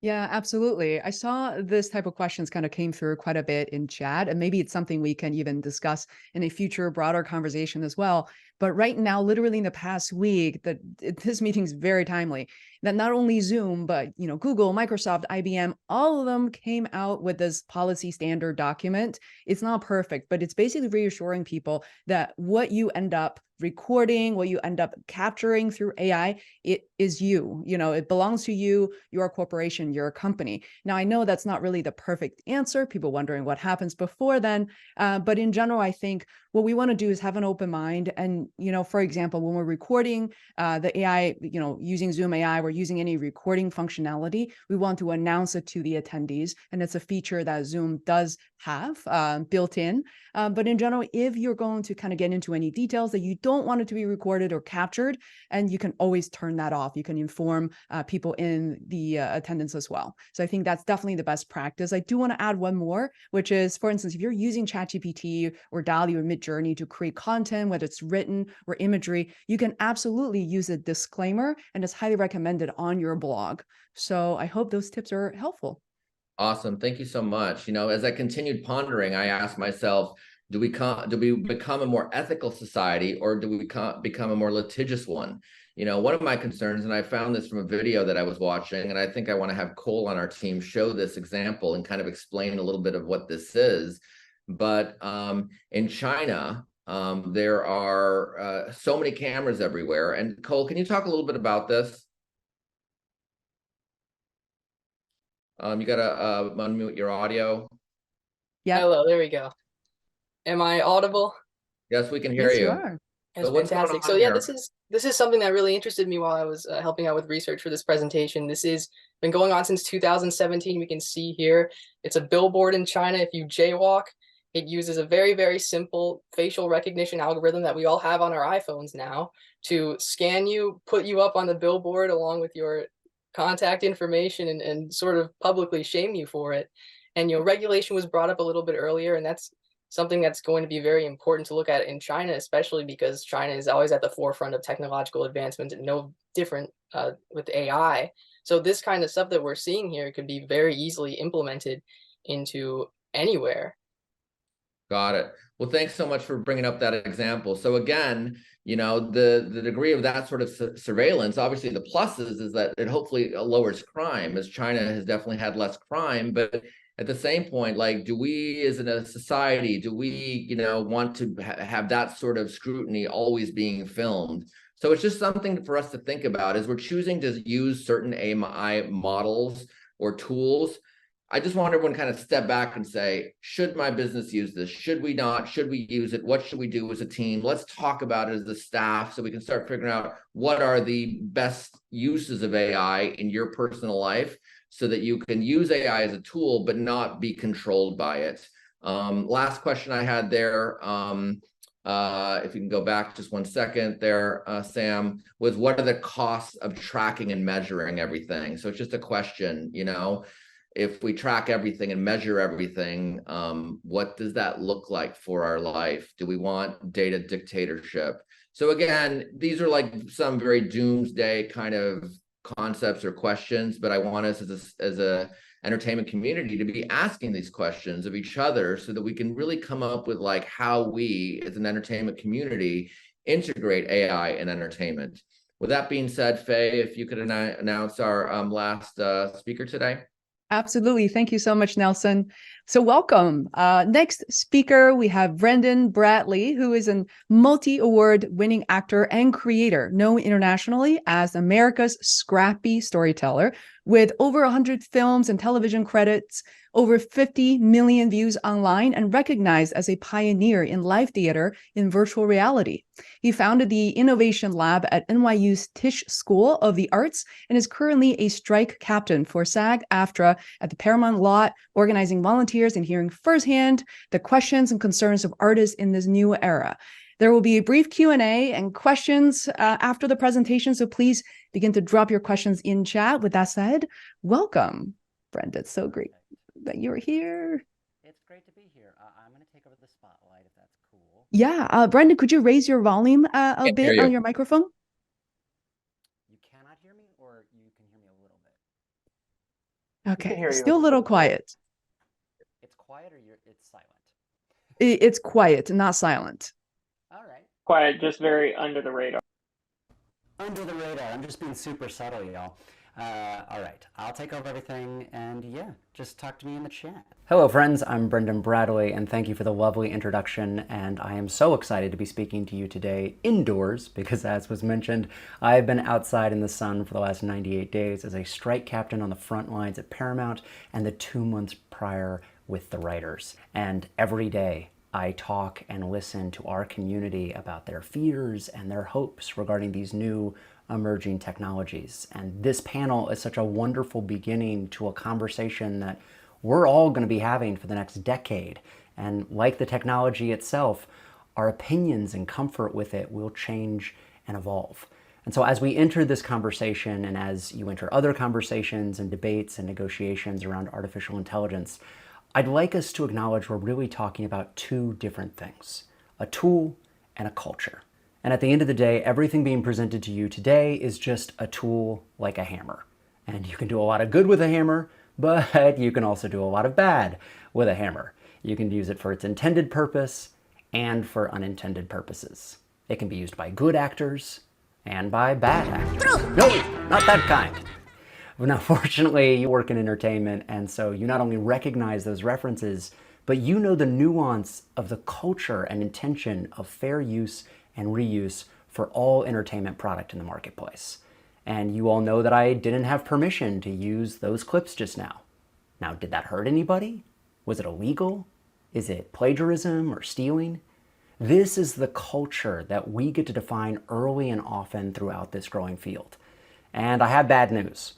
Yeah, absolutely. I saw this type of questions kind of came through quite a bit in chat, and maybe it's something we can even discuss in a future broader conversation as well. But right now, literally in the past week, this meeting is very timely. That not only Zoom, but Google, Microsoft, IBM, all of them came out with this policy standard document. It's not perfect, but it's basically reassuring people that what you end up recording, what you end up capturing through AI, it is you. It belongs to you, your corporation, your company. Now, I know that's not really the perfect answer. People wondering what happens before then. But in general, I think what we want to do is have an open mind. And, for example, when we're recording the AI, using Zoom AI, we're using any recording functionality, we want to announce it to the attendees. And it's a feature that Zoom does have built in. But in general, if you're going to kind of get into any details that you don't want it to be recorded or captured, and you can always turn that off. You can inform people in the attendance as well. So I think that's definitely the best practice. I do want to add one more, which is, for instance, if you're using ChatGPT or DALL-E or Midjourney to create content, whether it's written or imagery, you can absolutely use a disclaimer, and it's highly recommended on your blog. So I hope those tips are helpful. Awesome. Thank you so much. As I continued pondering, I asked myself, do we become a more ethical society, or do we become a more litigious one? One of my concerns, and I found this from a video that I was watching, and I think I want to have Cole on our team show this example and kind of explain a little bit of what this is. But in China, there are so many cameras everywhere. And Cole, can you talk a little bit about this? You gotta unmute your audio. Yeah. Hello, there we go. Am I audible? Yes, we can hear you. You are. That's fantastic. So yeah, this is something that really interested me while I was helping out with research for this presentation. This has been going on since 2017. We can see here, it's a billboard in China. If you jaywalk, it uses a very, very simple facial recognition algorithm that we all have on our iPhones now to scan you, put you up on the billboard along with your contact information, and sort of publicly shame you for it. And regulation was brought up a little bit earlier, and that's something that's going to be very important to look at in China, especially because China is always at the forefront of technological advancement, and no different with AI. So this kind of stuff that we're seeing here could be very easily implemented into anywhere. Got it. Well, thanks so much for bringing up that example. So again, you know, the degree of that sort of surveillance, obviously the pluses is that it hopefully lowers crime, as China has definitely had less crime. But at the same point, like, do we as in a society, do we, you know, want to have that sort of scrutiny always being filmed? So it's just something for us to think about as we're choosing to use certain AI models or tools. I just want everyone to kind of step back and say, should my business use this? Should we not? Should we use it? What should we do as a team? Let's talk about it as a staff so we can start figuring out what are the best uses of AI in your personal life so that you can use AI as a tool, but not be controlled by it. Last question I had there, if you can go back just 1 second there, Sam, was what are the costs of tracking and measuring everything? So it's just a question, you know, if we track everything and measure everything, what does that look like for our life? Do we want data dictatorship? So again, these are like some very doomsday kind of concepts or questions, but I want us as a entertainment community to be asking these questions of each other so that we can really come up with like how we as an entertainment community integrate AI in entertainment. With that being said, Fei, if you could announce our last speaker today. Absolutely. Thank you so much, Nelson. So welcome. Next speaker, we have Brendan Bradley, who is a multi-award winning actor and creator, known internationally as America's scrappy storyteller, with over 100 films and television credits, over 50 million views online, and recognized as a pioneer in live theater in virtual reality. He founded the Innovation Lab at NYU's Tisch School of the Arts and is currently a strike captain for SAG-AFTRA at the Paramount Lot, organizing volunteers and hearing firsthand the questions and concerns of artists in this new era. There will be a brief Q&A and questions after the presentation, so please begin to drop your questions in chat. With that said, welcome, Brenda. It's so great that you're here. It's great to be here. I'm going to take over the spotlight if that's cool. Yeah, Brenda, could you raise your volume a bit on your microphone? You cannot hear me, or you can hear me a little bit? Okay, still a little quiet. It's quiet, or it's silent? It's quiet, not silent. All right. Quiet, just very under the radar. Under the radar. I'm just being super subtle, y'all. All right, I'll take over everything, and yeah, just talk to me in the chat. Hello, friends. I'm Brendan Bradley, and thank you for the lovely introduction, and I am so excited to be speaking to you today indoors, because as was mentioned, I've been outside in the sun for the last 98 days as a strike captain on the front lines at Paramount, and the 2 months prior with the writers. And every day, I talk and listen to our community about their fears and their hopes regarding these new emerging technologies. And this panel is such a wonderful beginning to a conversation that we're all going to be having for the next decade. And like the technology itself, our opinions and comfort with it will change and evolve. And so as we enter this conversation, and as you enter other conversations and debates and negotiations around artificial intelligence, I'd like us to acknowledge we're really talking about two different things: a tool and a culture. And at the end of the day, everything being presented to you today is just a tool like a hammer. And you can do a lot of good with a hammer, but you can also do a lot of bad with a hammer. You can use it for its intended purpose and for unintended purposes. It can be used by good actors and by bad actors. No, not that kind. Now, fortunately, you work in entertainment, and so you not only recognize those references, but you know the nuance of the culture and intention of fair use and reuse for all entertainment product in the marketplace. And you all know that I didn't have permission to use those clips just now. Now, did that hurt anybody? Was it illegal? Is it plagiarism or stealing? This is the culture that we get to define early and often throughout this growing field. And I have bad news.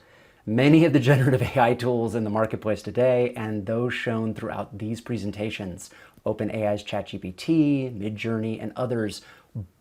Many of the generative AI tools in the marketplace today, and those shown throughout these presentations, OpenAI's ChatGPT, Midjourney, and others,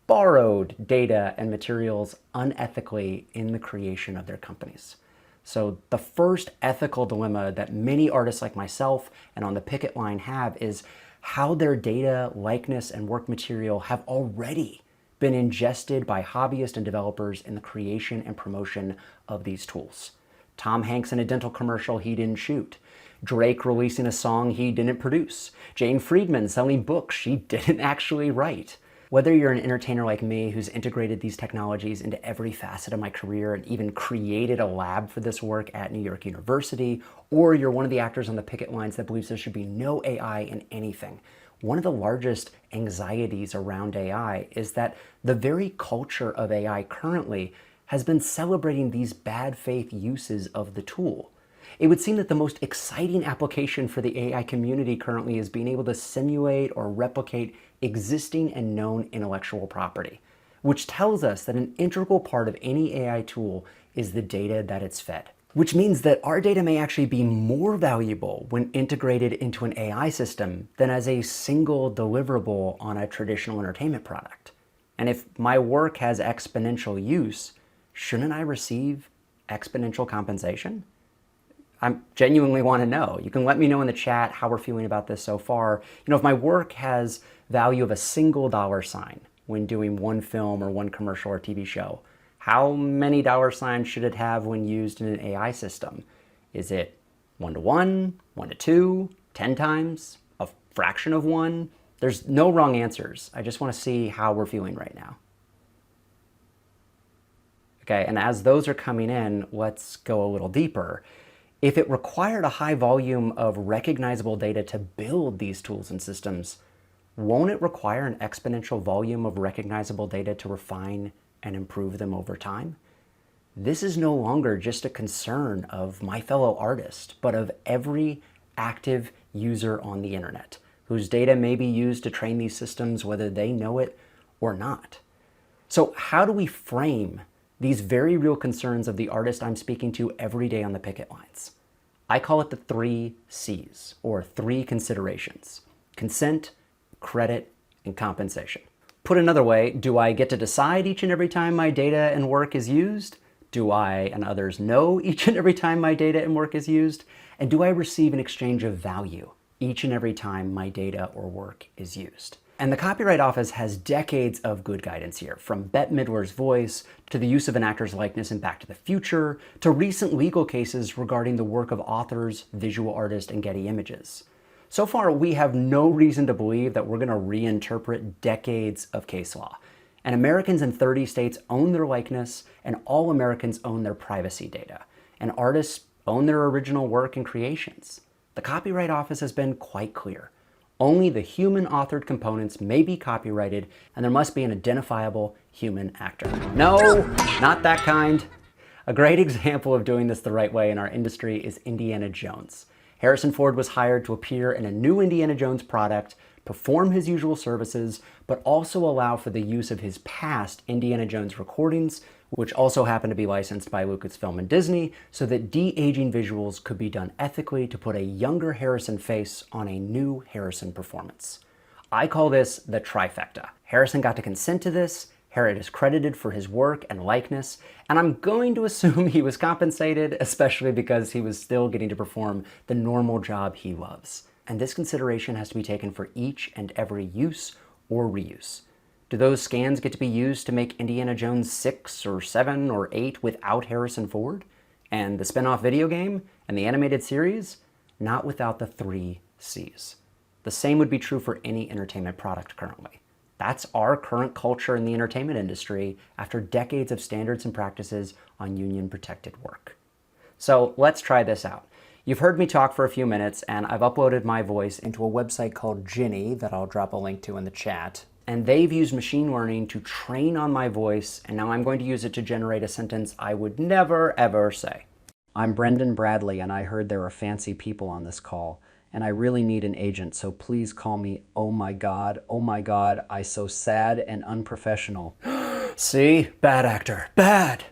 borrowed data and materials unethically in the creation of their companies. So the first ethical dilemma that many artists like myself and on the picket line have is how their data, likeness, and work material have already been ingested by hobbyists and developers in the creation and promotion of these tools. Tom Hanks in a dental commercial he didn't shoot. Drake releasing a song he didn't produce, Jane Friedman selling books she didn't actually write. Whether you're an entertainer like me who's integrated these technologies into every facet of my career and even created a lab for this work at New York University, or you're one of the actors on the picket lines that believes there should be no AI in anything, one of the largest anxieties around AI is that the very culture of AI currently has been celebrating these bad faith uses of the tool. It would seem that the most exciting application for the AI community currently is being able to simulate or replicate existing and known intellectual property, which tells us that an integral part of any AI tool is the data that it's fed. Which means that our data may actually be more valuable when integrated into an AI system than as a single deliverable on a traditional entertainment product. And if my work has exponential use, shouldn't I receive exponential compensation? I genuinely want to know. You can let me know in the chat how we're feeling about this so far. You know, if my work has value of a single dollar sign when doing one film or one commercial or TV show, how many dollar signs should it have when used in an AI system? Is it 1 to 1, 1 to 2, 10 times, a fraction of 1? There's no wrong answers. I just want to see how we're feeling right now. Okay, and as those are coming in, let's go a little deeper. If it required a high volume of recognizable data to build these tools and systems, won't it require an exponential volume of recognizable data to refine and improve them over time? This is no longer just a concern of my fellow artist, but of every active user on the internet, whose data may be used to train these systems whether they know it or not. So how do we frame these very real concerns of the artist I'm speaking to every day on the picket lines? I call it the 3 C's, or 3 considerations: consent, credit, and compensation. Put another way, do I get to decide each and every time my data and work is used? Do I and others know each and every time my data and work is used? And do I receive an exchange of value each and every time my data or work is used? And the Copyright Office has decades of good guidance here, from Bette Midler's voice, to the use of an actor's likeness in Back to the Future, to recent legal cases regarding the work of authors, visual artists, and Getty Images. So far, we have no reason to believe that we're going to reinterpret decades of case law. And Americans in 30 states own their likeness, and all Americans own their privacy data. And artists own their original work and creations. The Copyright Office has been quite clear. Only the human-authored components may be copyrighted, and there must be an identifiable human actor. No, not that kind. A great example of doing this the right way in our industry is Indiana Jones. Harrison Ford was hired to appear in a new Indiana Jones product, perform his usual services, but also allow for the use of his past Indiana Jones recordings, which also happened to be licensed by Lucasfilm and Disney, so that de-aging visuals could be done ethically to put a younger Harrison face on a new Harrison performance. I call this the trifecta. Harrison got to consent to this, Harriet is credited for his work and likeness, and I'm going to assume he was compensated, especially because he was still getting to perform the normal job he loves. And this consideration has to be taken for each and every use or reuse. Do those scans get to be used to make Indiana Jones 6 or 7 or 8 without Harrison Ford? And the spin-off video game and the animated series? Not without the 3 C's. The same would be true for any entertainment product currently. That's our current culture in the entertainment industry after decades of standards and practices on union-protected work. So let's try this out. You've heard me talk for a few minutes, and I've uploaded my voice into a website called Ginny that I'll drop a link to in the chat. And they've used machine learning to train on my voice, and now I'm going to use it to generate a sentence I would never, ever say. I'm Brendan Bradley, and I heard there are fancy people on this call, and I really need an agent, so please call me oh my god, I so sad and unprofessional. See? Bad actor. Bad!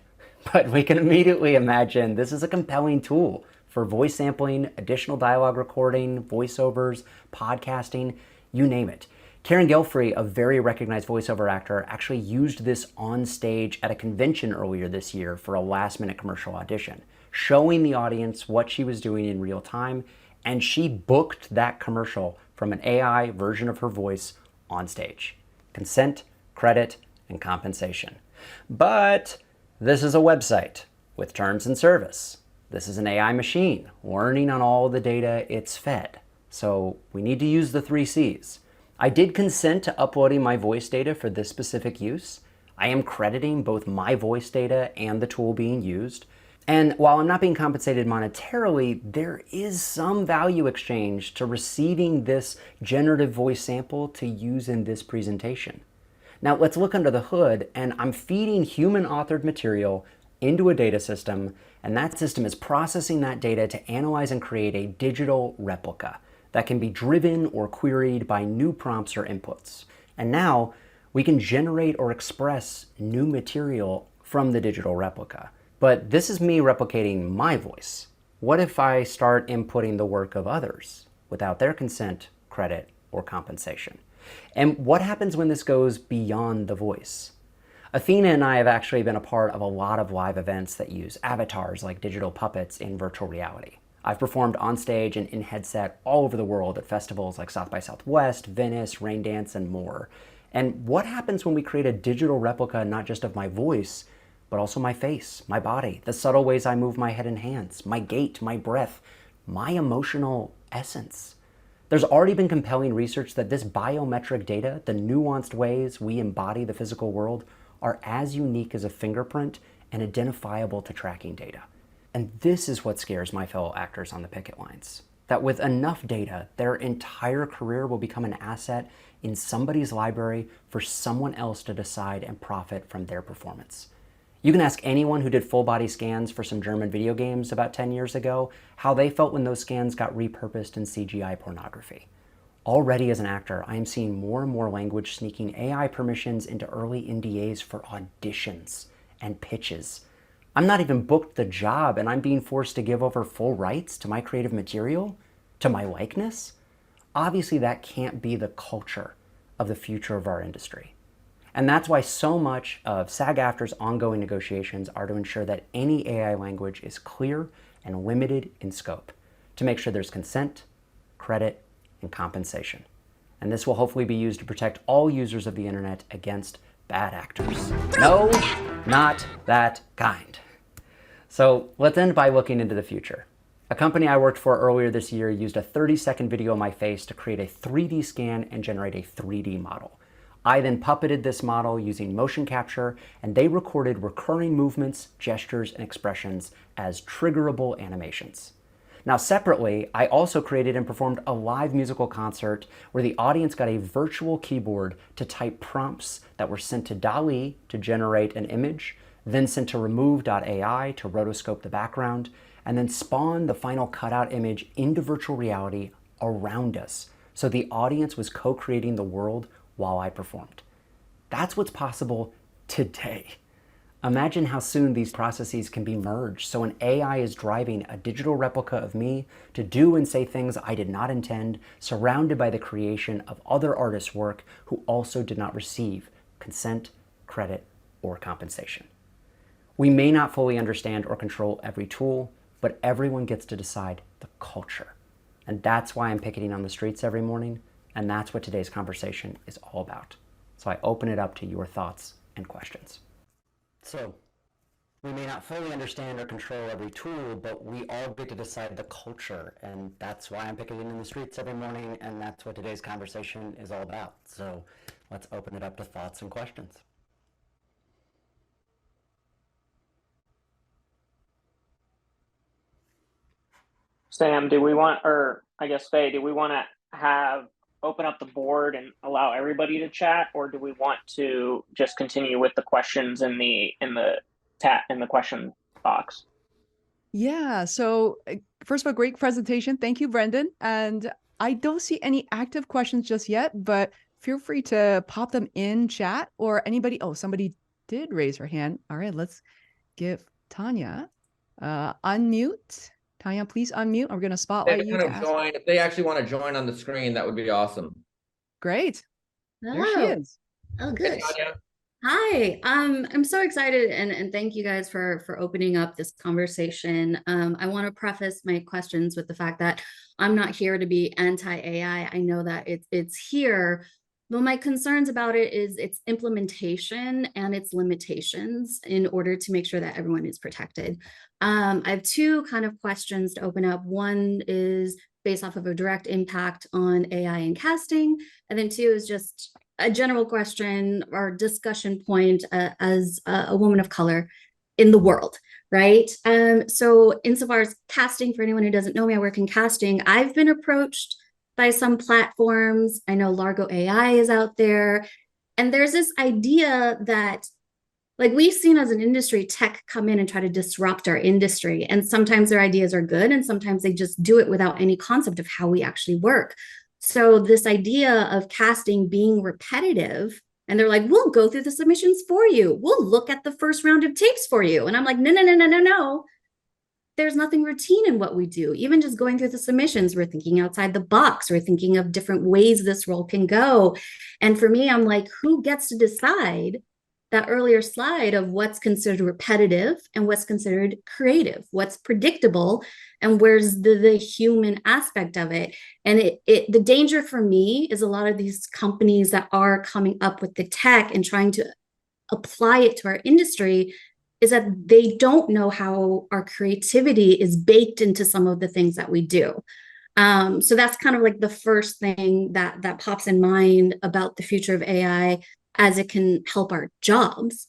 But we can immediately imagine this is a compelling tool for voice sampling, additional dialogue recording, voiceovers, podcasting, you name it. Karen Gelfrey, a very recognized voiceover actor, actually used this on stage at a convention earlier this year for a last-minute commercial audition, showing the audience what she was doing in real time, and she booked that commercial from an AI version of her voice on stage. Consent, credit, and compensation. But this is a website with terms and service. This is an AI machine learning on all the data it's fed. So we need to use the 3 C's. I did consent to uploading my voice data for this specific use. I am crediting both my voice data and the tool being used. And while I'm not being compensated monetarily, there is some value exchange to receiving this generative voice sample to use in this presentation. Now let's look under the hood, and I'm feeding human authored material into a data system, and that system is processing that data to analyze and create a digital replica that can be driven or queried by new prompts or inputs. And now we can generate or express new material from the digital replica. But this is me replicating my voice. What if I start inputting the work of others without their consent, credit, or compensation? And what happens when this goes beyond the voice? Athena and I have actually been a part of a lot of live events that use avatars like digital puppets in virtual reality. I've performed on stage and in headset all over the world at festivals like South by Southwest, Venice, Raindance, and more. And what happens when we create a digital replica not just of my voice, but also my face, my body, the subtle ways I move my head and hands, my gait, my breath, my emotional essence? There's already been compelling research that this biometric data, the nuanced ways we embody the physical world, are as unique as a fingerprint and identifiable to tracking data. And this is what scares my fellow actors on the picket lines. That with enough data, their entire career will become an asset in somebody's library for someone else to decide and profit from their performance. You can ask anyone who did full body scans for some German video games about 10 years ago how they felt when those scans got repurposed in CGI pornography. Already as an actor, I am seeing more and more language sneaking AI permissions into early NDAs for auditions and pitches. I'm not even booked the job and I'm being forced to give over full rights to my creative material, to my likeness. Obviously that can't be the culture of the future of our industry. And that's why so much of SAG-AFTRA's ongoing negotiations are to ensure that any AI language is clear and limited in scope, to make sure there's consent, credit, and compensation. And this will hopefully be used to protect all users of the internet against bad actors. No, not that kind. So let's end by looking into the future. A company I worked for earlier this year used a 30-second video of my face to create a 3D scan and generate a 3D model. I then puppeted this model using motion capture, and they recorded recurring movements, gestures, and expressions as triggerable animations. Now separately, I also created and performed a live musical concert where the audience got a virtual keyboard to type prompts that were sent to DALL-E to generate an image, then sent to Remove.ai to rotoscope the background, and then spawn the final cutout image into virtual reality around us. So the audience was co-creating the world while I performed. That's what's possible today. Imagine how soon these processes can be merged so an AI is driving a digital replica of me to do and say things I did not intend, surrounded by the creation of other artists' work who also did not receive consent, credit, or compensation. We may not fully understand or control every tool, but everyone gets to decide the culture. And that's why I'm picketing on the streets every morning, and that's what today's conversation is all about. So I open it up to your thoughts and questions. So, we may not fully understand or control every tool, but we all get to decide the culture, and that's why I'm picketing in the streets every morning, and that's what today's conversation is all about. So, let's open it up to thoughts and questions. Sam, do we want, or I guess Faye, do we want to open up the board and allow everybody to chat, or do we want to just continue with the questions in the question box? Yeah, so first of all, great presentation. Thank you, Brendan. And I don't see any active questions just yet, but feel free to pop them in chat or anybody. Oh, somebody did raise her hand. All right, let's give Tanya unmute. Tanya, please unmute. We're going to spotlight you. If they actually want to join on the screen, that would be awesome. Great. Hello. There she is. Oh, good. Hey, Tanya. Hi, I'm so excited and thank you guys for opening up this conversation. I want to preface my questions with the fact that I'm not here to be anti-AI. I know that it's here Well, my concerns about it is its implementation and its limitations in order to make sure that everyone is protected. I have two kind of questions to open up. One is based off of a direct impact on AI and casting, and then two is just a general question or discussion point as a woman of color in the world, right? So insofar as casting, for anyone who doesn't know me, I work in casting. I've been approached by some platforms. I know Largo AI is out there. And there's this idea that, like, we've seen as an industry tech come in and try to disrupt our industry. And sometimes their ideas are good, and sometimes they just do it without any concept of how we actually work. So this idea of casting being repetitive, and they're like, we'll go through the submissions for you. We'll look at the first round of tapes for you. And I'm like, no, no, no, no, no, no. There's nothing routine in what we do. Even just going through the submissions, we're thinking outside the box. We're thinking of different ways this role can go. And for me, I'm like, who gets to decide that earlier slide of what's considered repetitive and what's considered creative, what's predictable, and where's the human aspect of it? And the danger for me is a lot of these companies that are coming up with the tech and trying to apply it to our industry is that they don't know how our creativity is baked into some of the things that we do. So that's kind of like the first thing that pops in mind about the future of AI as it can help our jobs.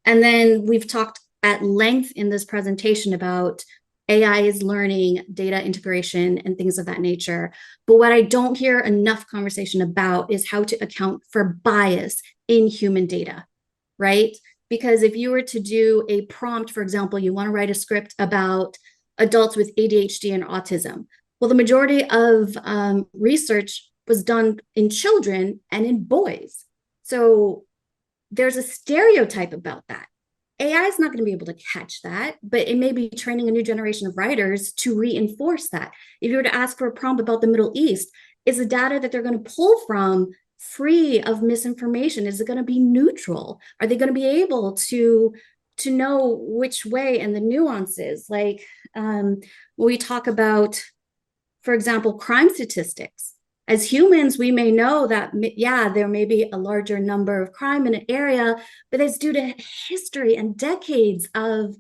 And then we've talked at length in this presentation about AI is learning, data integration, and things of that nature. But what I don't hear enough conversation about is how to account for bias in human data, right? Because if you were to do a prompt, for example, you want to write a script about adults with ADHD and autism. Well, the majority of research was done in children and in boys. So there's a stereotype about that. AI is not going to be able to catch that, but it may be training a new generation of writers to reinforce that. If you were to ask for a prompt about the Middle East, is the data that they're going to pull from free of misinformation? Is it going to be neutral? Are they going to be able to know which way and the nuances? Like when we talk about, for example, crime statistics. As humans, we may know that, yeah, there may be a larger number of crime in an area, but it's due to history and decades of,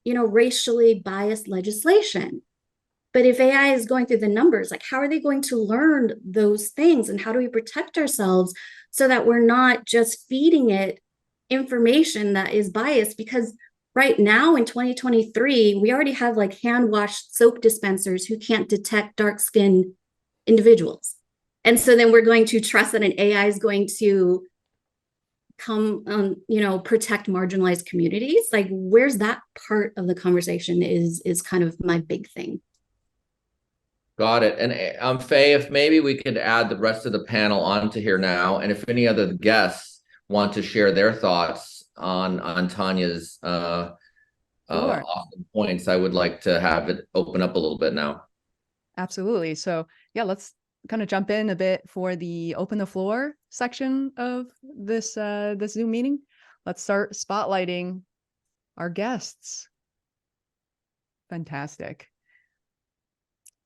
racially biased legislation. But if AI is going through the numbers, like, how are they going to learn those things? And how do we protect ourselves so that we're not just feeding it information that is biased? Because right now in 2023, we already have like hand-washed soap dispensers who can't detect dark-skinned individuals. And so then we're going to trust that an AI is going to come, protect marginalized communities. Like, where's that part of the conversation is kind of my big thing. Got it. And Fei, if maybe we could add the rest of the panel onto here now, and if any other guests want to share their thoughts on Tanya's awesome points, I would like to have it open up a little bit now. Absolutely. So yeah, let's kind of jump in a bit for the open the floor section of this this Zoom meeting. Let's start spotlighting our guests. Fantastic.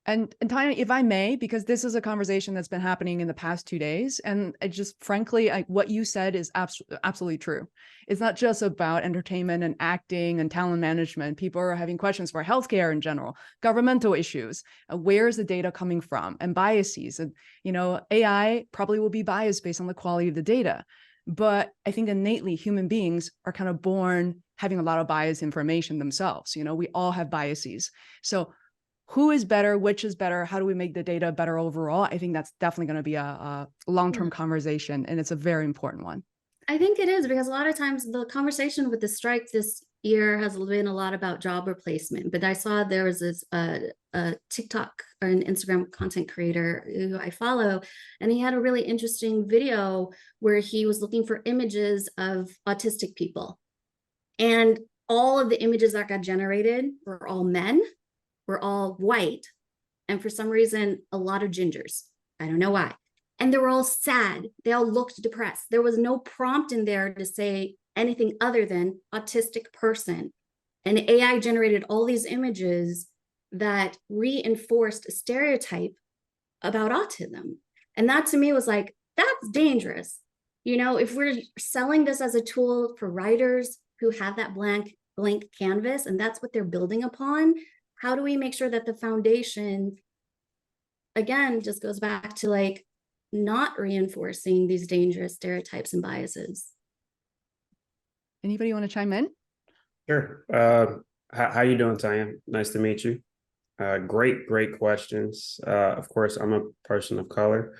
And Tanya, if I may, because this is a conversation that's been happening in the past 2 days, and I just frankly, what you said is absolutely true. It's not just about entertainment and acting and talent management. People are having questions for healthcare in general, governmental issues. Where is the data coming from, and biases? And AI probably will be biased based on the quality of the data. But I think innately human beings are kind of born having a lot of biased information themselves. We all have biases. So who is better? Which is better? How do we make the data better overall? I think that's definitely going to be a long-term conversation, and it's a very important one. I think it is, because a lot of times the conversation with the strike this year has been a lot about job replacement. But I saw there was this a TikTok or an Instagram content creator who I follow, and he had a really interesting video where he was looking for images of autistic people. And all of the images that got generated were all men, were all white, and for some reason a lot of gingers. I don't know why. And they were all sad. They all looked depressed. There was no prompt in there to say anything other than autistic person. And AI generated all these images that reinforced a stereotype about autism. And that to me was like, that's dangerous. You know, if we're selling this as a tool for writers who have that blank canvas and that's what they're building upon, how do we make sure that the foundation, again, just goes back to like not reinforcing these dangerous stereotypes and biases? Anybody want to chime in? Sure. How you doing, Tanya? Nice to meet you. Great questions. Of course, I'm a person of color,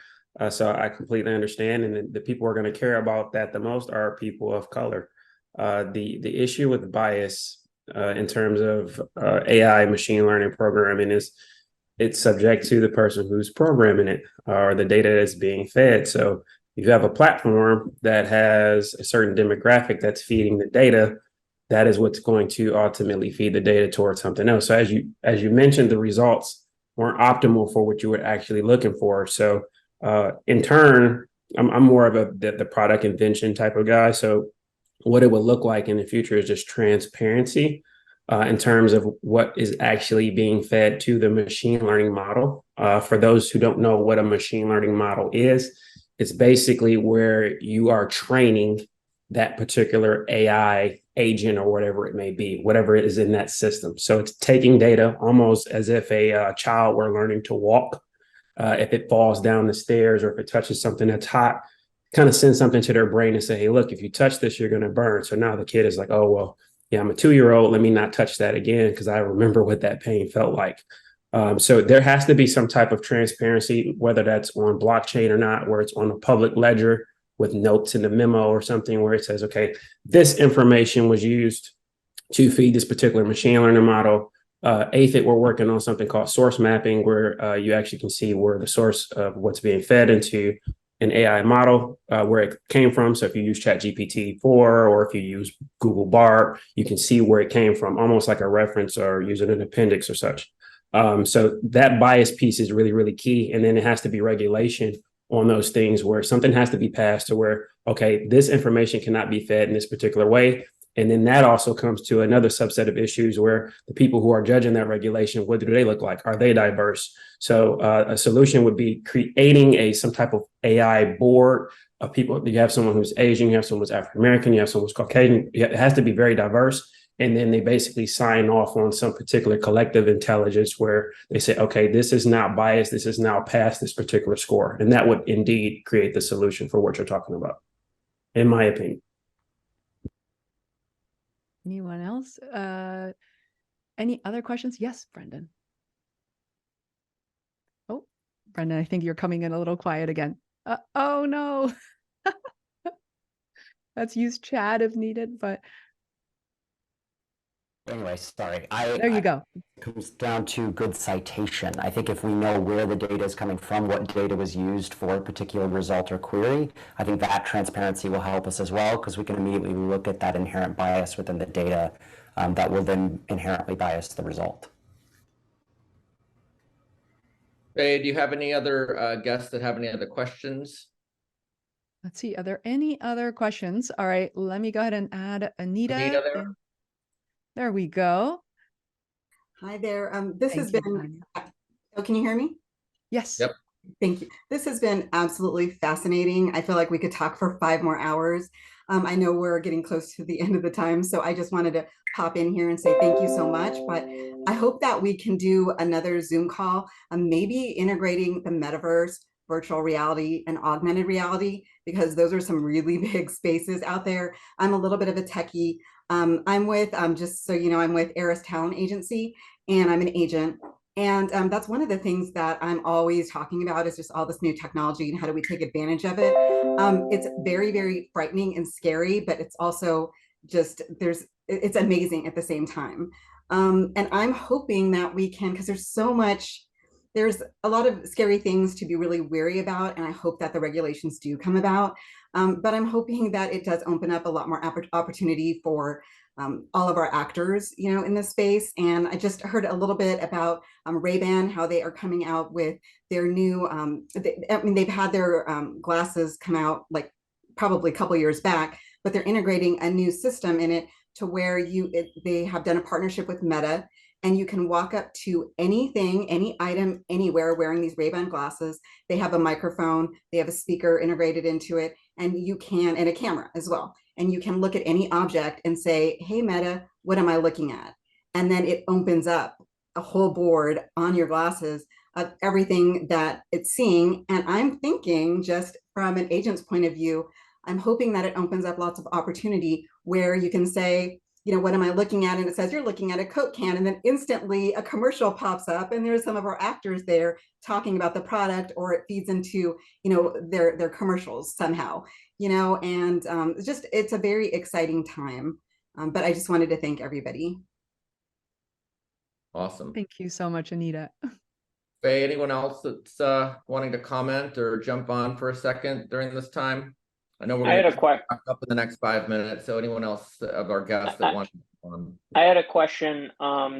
so I completely understand. And the people who are going to care about that the most are people of color. The issue with bias in terms of AI machine learning programming is it's subject to the person who's programming it or the data that's being fed. So if you have a platform that has a certain demographic that's feeding the data, that is what's going to ultimately feed the data towards something else. So as you mentioned, the results weren't optimal for what you were actually looking for. So in turn, I'm more of the product invention type of guy. So what it would look like in the future is just transparency in terms of what is actually being fed to the machine learning model. For those who don't know what a machine learning model is, it's basically where you are training that particular AI agent or whatever it may be, whatever is in that system. So it's taking data almost as if a child were learning to walk. If it falls down the stairs or if it touches something that's hot, kind of send something to their brain and say, hey, look, if you touch this, you're going to burn. So now the kid is like, oh, well, yeah, I'm a 2-year-old. Let me not touch that again because I remember what that pain felt like. So there has to be some type of transparency, whether that's on blockchain or not, where it's on a public ledger with notes in the memo or something where it says, okay, this information was used to feed this particular machine learning model. Aphid, we're working on something called source mapping, where you actually can see where the source of what's being fed into an AI model, where it came from. So if you use ChatGPT-4 or if you use Google Bard, you can see where it came from, almost like a reference or using an appendix or such. So that bias piece is really, really key. And then it has to be regulation on those things where something has to be passed to where, okay, this information cannot be fed in this particular way. And then that also comes to another subset of issues where the people who are judging that regulation, what do they look like? Are they diverse? So a solution would be creating some type of AI board of people. You have someone who's Asian, you have someone who's African-American, you have someone who's Caucasian. It has to be very diverse. And then they basically sign off on some particular collective intelligence where they say, okay, this is now biased. This is now past this particular score. And that would indeed create the solution for what you're talking about, in my opinion. Anyone else? Any other questions? Yes, Brendan. Oh, Brendan, I think you're coming in a little quiet again. Oh, no. Let's use chat if needed, but Anyway, sorry. there you go. It comes down to good citation. I think if we know where the data is coming from, what data was used for a particular result or query, I think that transparency will help us as well, because we can immediately look at that inherent bias within the data that will then inherently bias the result. Fei, do you have any other guests that have any other questions? Let's see. Are there any other questions? All right, let me go ahead and add Anita. Anita there? There we go. Hi there. This has been, oh, can you hear me? Yes. Yep. Thank you. This has been absolutely fascinating. I feel like we could talk for 5 more hours. I know we're getting close to the end of the time, so I just wanted to pop in here and say thank you so much. But I hope that we can do another Zoom call, maybe integrating the metaverse, virtual reality, and augmented reality, because those are some really big spaces out there. I'm a little bit of a techie. I'm with, just so you know, I'm with Eris Talent Agency, and I'm an agent. And that's one of the things that I'm always talking about is just all this new technology and how do we take advantage of it. It's very, very frightening and scary, but it's also just, it's amazing at the same time. And I'm hoping that we can, because there's a lot of scary things to be really wary about, and I hope that the regulations do come about. But I'm hoping that it does open up a lot more opportunity for all of our actors, you know, in this space. And I just heard a little bit about Ray-Ban, how they are coming out with their new, they've had their glasses come out like probably a couple years back, but they're integrating a new system in it to where they have done a partnership with Meta, and you can walk up to anything, any item, anywhere wearing these Ray-Ban glasses. They have a microphone, they have a speaker integrated into it, and you can, and a camera as well. And you can look at any object and say, hey, Meta, what am I looking at? And then it opens up a whole board on your glasses of everything that it's seeing. And I'm thinking, just from an agent's point of view, I'm hoping that it opens up lots of opportunity where you can say, you know, what am I looking at? And it says you're looking at a Coke can, and then instantly a commercial pops up, and there's some of our actors there talking about the product, or it feeds into, you know, their commercials somehow, you know, and it's a very exciting time. But I just wanted to thank everybody. Awesome. Thank you so much, Anita. Fei, anyone else that's wanting to comment or jump on for a second during this time? I know we're going to wrap up in the next 5 minutes, so anyone else of our guests that want to come on? I had a question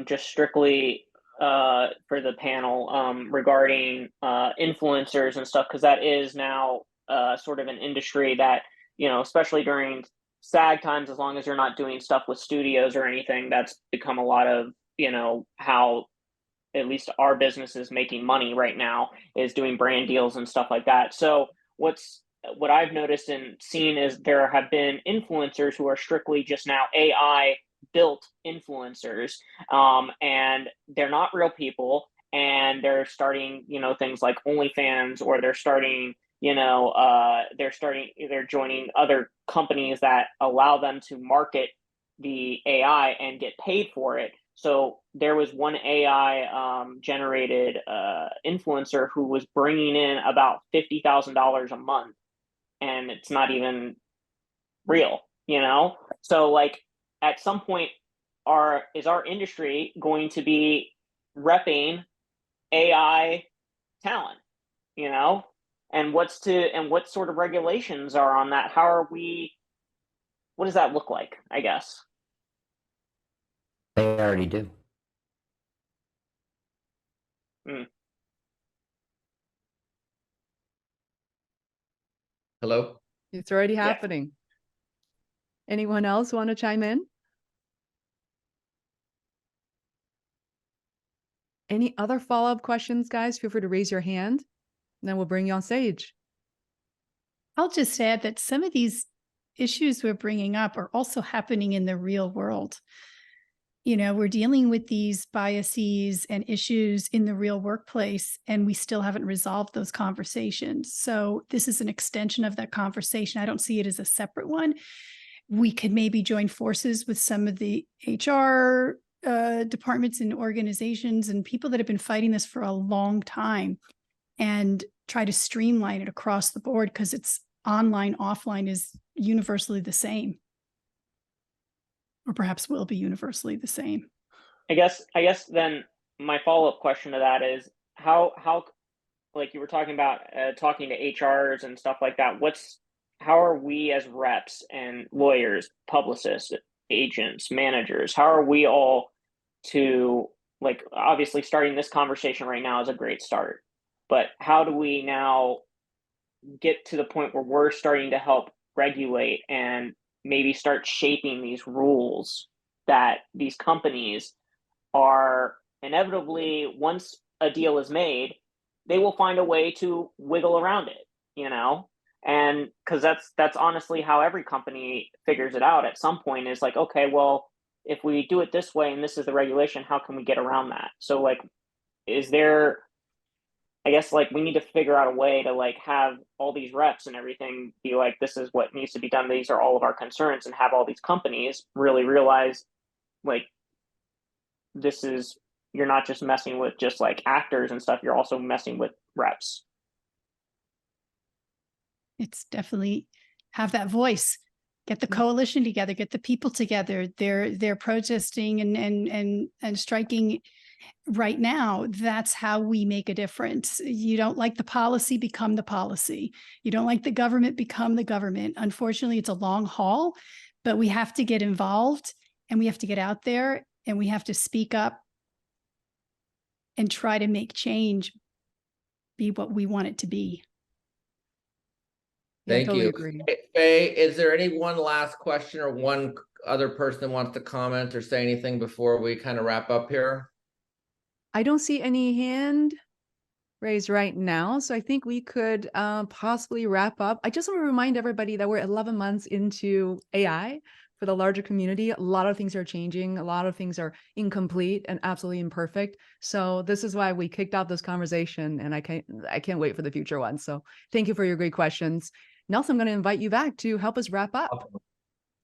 just strictly for the panel regarding influencers and stuff, because that is now sort of an industry that, you know, especially during SAG times, as long as you're not doing stuff with studios or anything, that's become a lot of, you know, how at least our business is making money right now, is doing brand deals and stuff like that. So what I've noticed and seen is there have been influencers who are strictly just now AI built influencers, and they're not real people, and they're starting, you know, things like OnlyFans, or they're starting, you know, they're joining other companies that allow them to market the AI and get paid for it. So there was one AI generated influencer who was bringing in about $50,000 a month, and it's not even real, you know? So like at some point, is our industry going to be repping AI talent, you know? And what sort of regulations are on that? What does that look like, I guess? They already do. Hello? It's already happening. Anyone else want to chime in? Any other follow-up questions, guys? Feel free to raise your hand, and then we'll bring you on stage. I'll just add that some of these issues we're bringing up are also happening in the real world. You know, we're dealing with these biases and issues in the real workplace, and we still haven't resolved those conversations. So this is an extension of that conversation. I don't see it as a separate one. We could maybe join forces with some of the HR departments and organizations and people that have been fighting this for a long time, and try to streamline it across the board, because it's online, offline is universally the same. Or perhaps will be universally the same. I guess then my follow-up question to that is how like you were talking about talking to HRs and stuff like that, how are we as reps and lawyers, publicists, agents, managers, how are we all to, like, obviously starting this conversation right now is a great start, but how do we now get to the point where we're starting to help regulate and maybe start shaping these rules that these companies are inevitably, once a deal is made, they will find a way to wiggle around it, you know? And because that's honestly how every company figures it out at some point, is like, okay, well, if we do it this way and this is the regulation, how can we get around that? So like, I guess like we need to figure out a way to like have all these reps and everything be like, this is what needs to be done. These are all of our concerns, and have all these companies really realize like you're not just messing with just like actors and stuff. You're also messing with reps. It's definitely have that voice, get the coalition together, get the people together. They're protesting and striking right now. That's how we make a difference. You don't like the policy, become the policy. You don't like the government, become the government. Unfortunately, it's a long haul, but we have to get involved, and we have to get out there, and we have to speak up and try to make change be what we want it to be. Thank totally you. agree. Fei, is there any one last question or one other person wants to comment or say anything before we kind of wrap up here? I don't see any hand raised right now, so I think we could possibly wrap up. I just want to remind everybody that we're 11 months into AI. For the larger community, a lot of things are changing. A lot of things are incomplete and absolutely imperfect. So this is why we kicked off this conversation, and I can't wait for the future ones. So thank you for your great questions. Nelson, I'm going to invite you back to help us wrap up.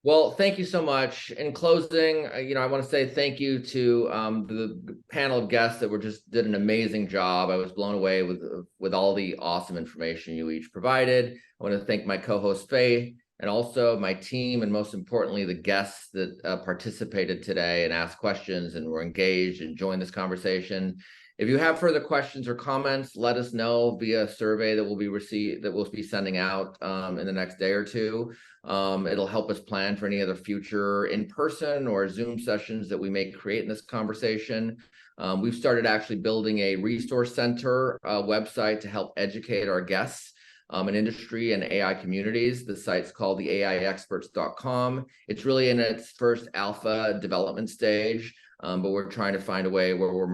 Well, thank you so much. In closing, I want to say thank you to the panel of guests that did an amazing job. I was blown away with all the awesome information you each provided. I want to thank my co-host Fei, and also my team, and most importantly, the guests that participated today and asked questions and were engaged and joined this conversation. If you have further questions or comments, let us know via a survey that we'll be sending out in the next day or two. It'll help us plan for any other future in-person or Zoom sessions that we may create in this conversation. We've started actually building a resource center website to help educate our guests in industry and AI communities. The site's called the AIexperts.com. It's really in its first alpha development stage, but we're trying to find a way where we're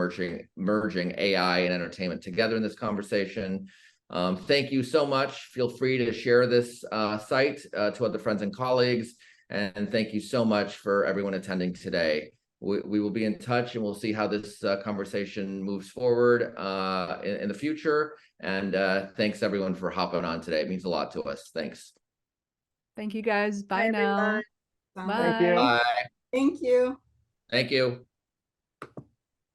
merging AI and entertainment together in this conversation. Thank you so much. Feel free to share this site to other friends and colleagues. And thank you so much for everyone attending today. We will be in touch, and we'll see how this conversation moves forward in the future. And thanks everyone for hopping on today. It means a lot to us. Thanks. Thank you guys. Bye now. Bye. Bye. Thank you. Bye. Thank you. Thank you.